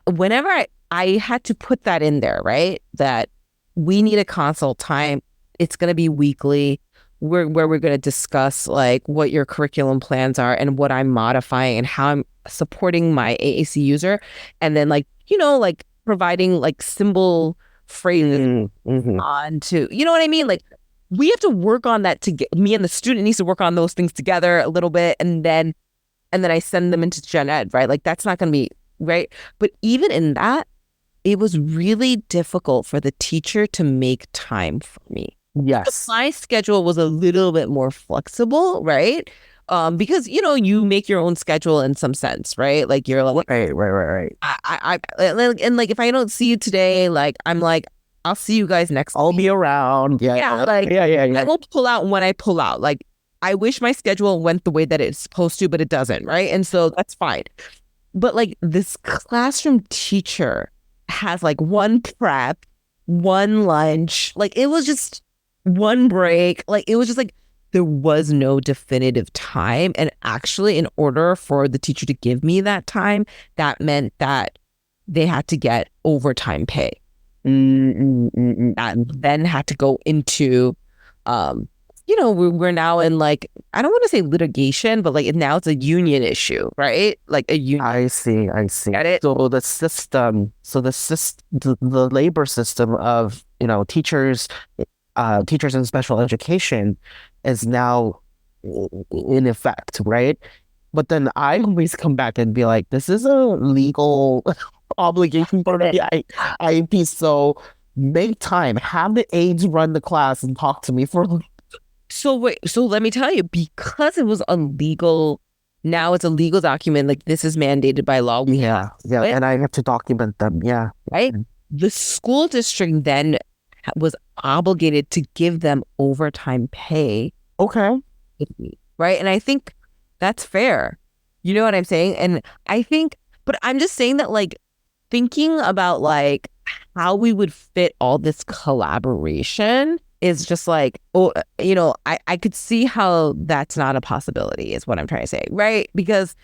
Whenever I had to put that in there, right? That we need a consult time. It's going to be weekly where we're going to discuss like what your curriculum plans are and what I'm modifying and how I'm supporting my AAC user. And then like, like providing like symbol phrases onto, you know what I mean? Like we have to work on that me and the student needs to work on those things together a little bit. And then I send them into gen ed, right? Like that's not going to be right. But even in that, it was really difficult for the teacher to make time for me. Yes. My schedule was a little bit more flexible, right? Because you make your own schedule in some sense, right? Like you're like, right. And like if I don't see you today, like I'm like, I'll see you guys next I'll week. be around. Yeah. Like I will pull out when I pull out. Like I wish my schedule went the way that it's supposed to, but it doesn't, right? And so that's fine. But like this classroom teacher has like one prep, one lunch, like it was just one break. Like it was just like there was no definitive time. And actually, in order for the teacher to give me that time, that meant that they had to get overtime pay. That then had to go into, we're now in like, I don't want to say litigation, but like now it's a union issue, right? Like a union. I see. Get it? So the labor system of, teachers in special education is now in effect, right? But then I always come back and be like, this is a legal obligation for the IEP. So make time, have the aides run the class and talk to me for. So let me tell you, because it was illegal, now it's a legal document. Like this is mandated by law. Yeah. Right? And I have to document them. Yeah. Right. The school district then was obligated to give them overtime pay. Okay. Right. And I think that's fair. You know what I'm saying? And I think, but I'm just saying that like thinking about like how we would fit all this collaboration is just like, I could see how that's not a possibility is what I'm trying to say. Right. Because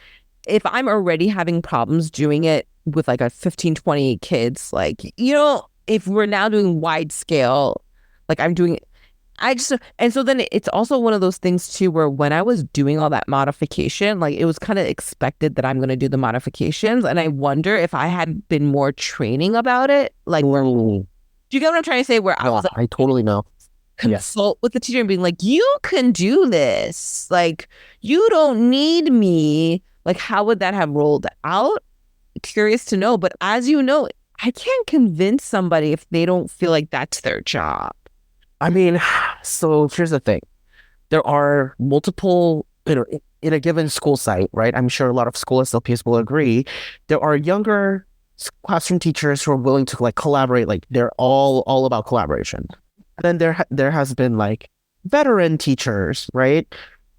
if I'm already having problems doing it with like a 15, 20 kids, like, if we're now doing wide scale, like I'm doing, and so then it's also one of those things too, where when I was doing all that modification, like it was kind of expected that I'm going to do the modifications. And I wonder if I had been more training about it. Like, do you get what I'm trying to say? Where I was like, I totally know. Consult with the teacher and being like, you can do this. Like, you don't need me. Like, how would that have rolled out? Curious to know. But as you know, I can't convince somebody if they don't feel like that's their job. I mean, so here's the thing. There are multiple, in a given school site, right? I'm sure a lot of school SLPs will agree. There are younger classroom teachers who are willing to like collaborate. Like they're all about collaboration. And then there has been like veteran teachers, right?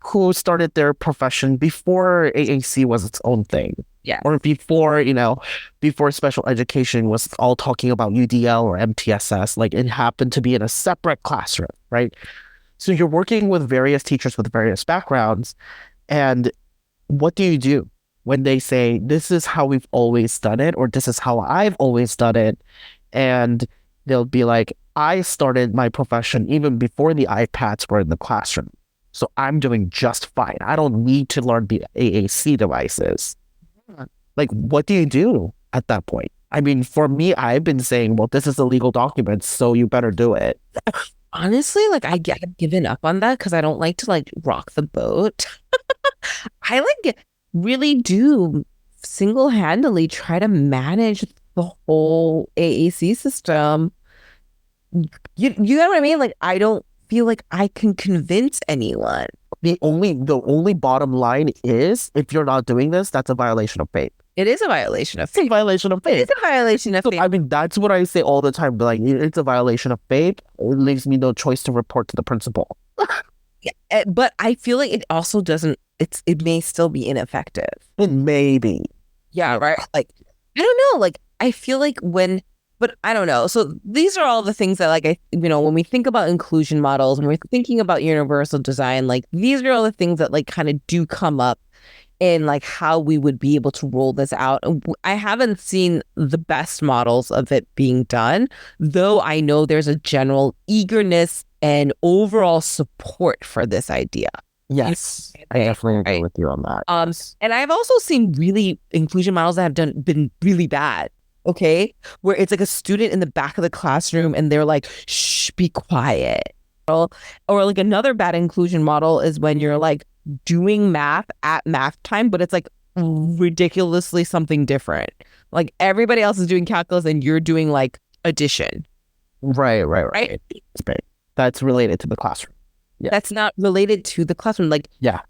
Who started their profession before AAC was its own thing. Yeah. Or before special education was all talking about UDL or MTSS, like it happened to be in a separate classroom, right? So you're working with various teachers with various backgrounds. And what do you do when they say, this is how we've always done it, or this is how I've always done it? And they'll be like, I started my profession even before the iPads were in the classroom. So I'm doing just fine. I don't need to learn the AAC devices. Like, what do you do at that point? I mean, for me, I've been saying, well, this is a legal document, so you better do it. Honestly, like I've given up on that because I don't like to like rock the boat. I like really do single-handedly try to manage the whole AAC system. You know what I mean? Like I don't feel like I can convince anyone. The only bottom line is if you're not doing this, that's a violation of faith. It is a violation of It's a faith. violation of It is faith. a violation of So, faith. I mean, that's what I say all the time. Like, it's a violation of faith. It leaves me no choice to report to the principal. Yeah, but I feel like it also doesn't. It may still be ineffective. Maybe. Yeah, right. Like I don't know. Like I feel like but I don't know. So these are all the things that like when we think about inclusion models, when we're thinking about universal design, like these are all the things that like kind of do come up in like how we would be able to roll this out. And I haven't seen the best models of it being done, though I know there's a general eagerness and overall support for this idea. Yes, I definitely agree with you on that. And I've also seen really inclusion models that have been really bad. Okay, where it's like a student in the back of the classroom and they're like, "Shh, be quiet." Or like another bad inclusion model is when you're like doing math at math time, but it's like ridiculously something different. Like everybody else is doing calculus and you're doing like addition. Right. Right? That's related to the classroom. Yeah. That's not related to the classroom. Like, Yeah.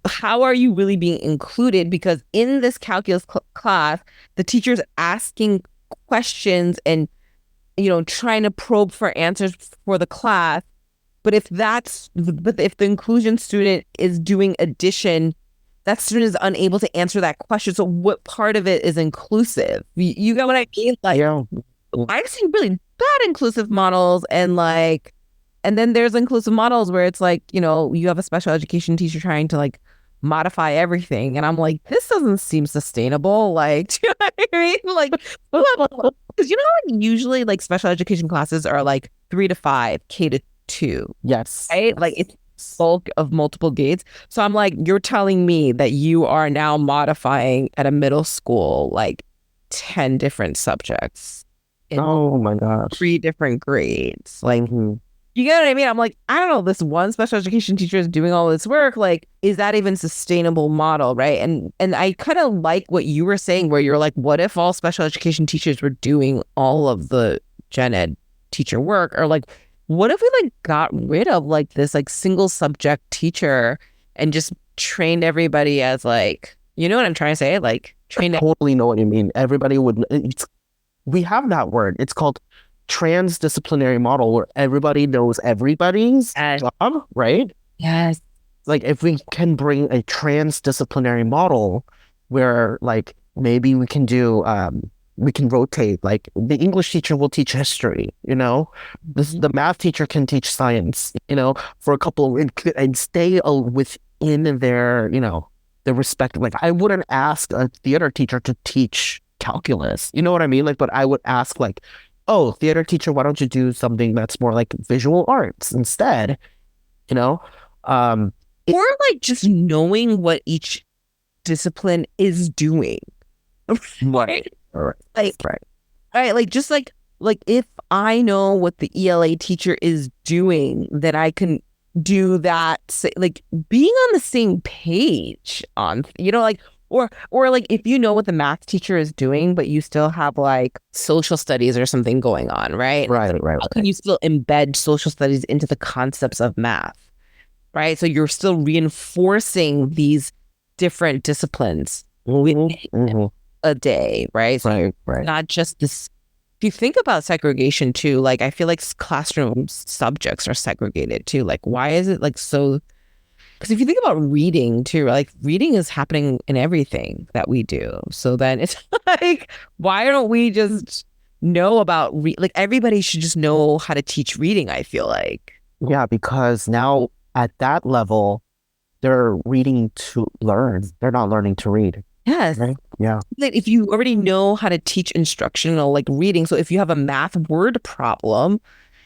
How are you really being included? Because in this calculus class, the teacher's asking questions and, trying to probe for answers for the class. But if the inclusion student is doing addition, that student is unable to answer that question. So what part of it is inclusive? You get what I mean? Like, Yeah. I've seen really bad inclusive models and then there's inclusive models where it's like, you have a special education teacher trying to like modify everything. And I'm like, this doesn't seem sustainable. Like, do you know what I mean? Like, because like usually like special education classes are like 3 to 5, K to 2. Yes. Right? Like it's bulk of multiple grades. So I'm like, you're telling me that you are now modifying at a middle school like 10 different subjects in Oh my gosh. 3 different grades. Like, you get what I mean? I'm like, I don't know, this one special education teacher is doing all this work. Like, is that even sustainable model, right? And I kind of like what you were saying, where you're like, what if all special education teachers were doing all of the gen ed teacher work? Or like, what if we like got rid of like this like single subject teacher and just trained everybody as like, you know what I'm trying to say? Like, trained. I totally know what you mean. Everybody would. We have that word. It's called transdisciplinary model, where everybody knows everybody's job, right? Yes. Like if we can bring a transdisciplinary model where like maybe we can rotate, like the English teacher will teach history, the math teacher can teach science, for a couple and stay within their, their respective, like I wouldn't ask a theater teacher to teach calculus, you know what I mean? Like, but I would ask like, oh, theater teacher, why don't you do something that's more like visual arts instead? Or like just knowing what each discipline is doing. Right. Like, right. Like, just like if I know what the ELA teacher is doing, then I can do that. Like being on the same page on, like, or like if you know what the math teacher is doing, but you still have like social studies or something going on, right? Right. How can you still embed social studies into the concepts of math, right? So you're still reinforcing these different disciplines within a day, right? So right. Not just this. If you think about segregation too, like I feel like classroom subjects are segregated too. Like why is it like so? Because if you think about reading too, like reading is happening in everything that we do. So then it's like, why don't we just know about like everybody should just know how to teach reading, I feel like. Yeah, because now at that level, they're reading to learn. They're not learning to read. Yes. Right? Yeah. Like if you already know how to teach instructional like reading, so if you have a math word problem,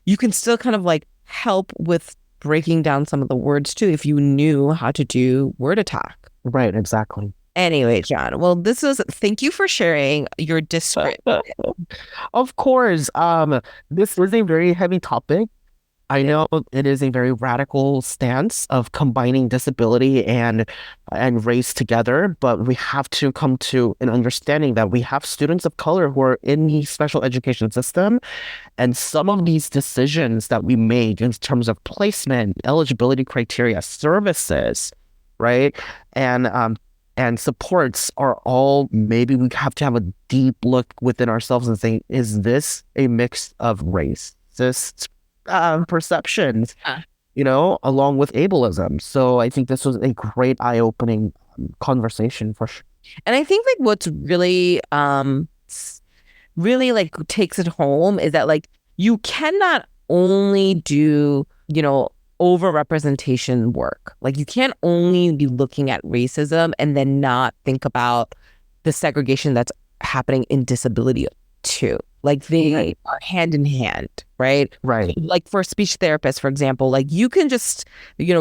you can still kind of like help with breaking down some of the words too if you knew how to do word attack. Right, exactly. Anyway, John, well, thank you for sharing your DisCrit. Of course, this is a very heavy topic. I know it is a very radical stance of combining disability and race together, but we have to come to an understanding that we have students of color who are in the special education system, and some of these decisions that we make in terms of placement, eligibility criteria, services, right? And supports are all, maybe we have to have a deep look within ourselves and say, is this a mix of racist perceptions, along with ableism? So I think this was a great eye-opening conversation for sure. And I think like what's really really like takes it home is that like you cannot only do, overrepresentation work. Like you can't only be looking at racism and then not think about the segregation that's happening in disability too. Like they are hand in hand, right? Right. Like for a speech therapist, for example, like you can just,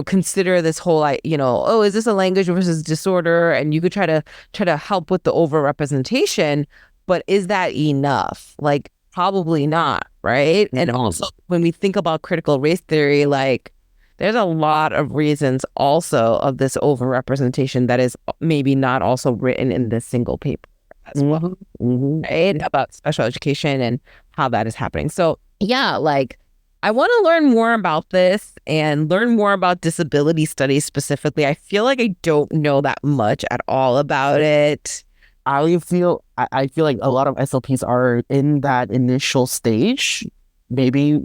consider this whole, oh, is this a language versus disorder? And you could try to help with the overrepresentation, but is that enough? Like probably not, right? And also when we think about critical race theory, like there's a lot of reasons also of this overrepresentation that is maybe not also written in this single paper as well, right? About special education and how that is happening. So yeah, like I want to learn more about this and learn more about disability studies specifically. I feel like I don't know that much at all about it. I feel like a lot of SLPs are in that initial stage, maybe,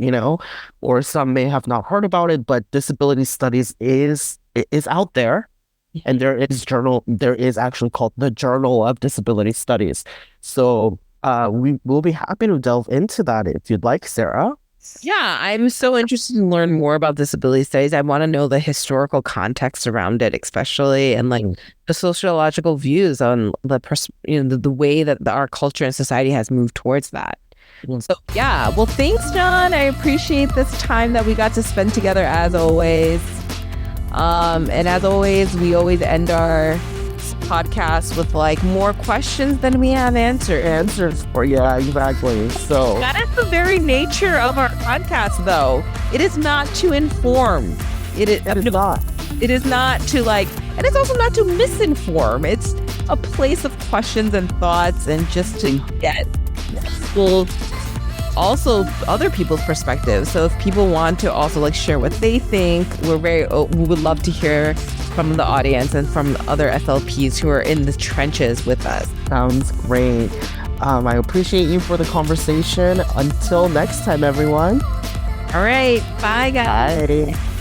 or some may have not heard about it, but disability studies is out there. And there is actually called the Journal of Disability Studies. So we will be happy to delve into that if you'd like, Sarah. Yeah, I'm so interested in learning more about disability studies. I want to know the historical context around it, especially, and like the sociological views on the way that our culture and society has moved towards that. So yeah, well, thanks, John. I appreciate this time that we got to spend together as always. And as always, we always end our podcast with like more questions than we have answers for. Yeah, exactly. So that is the very nature of our podcast, though. It is not to inform. It is not. It is not to like, and it's also not to misinform. It's a place of questions and thoughts, and just to get people, also other people's perspectives. So if people want to also like share what they think, we would love to hear from the audience and from other SLPs who are in the trenches with us. Sounds great. I appreciate you for the conversation. Until next time, everyone. All right. Bye, guys. Bye.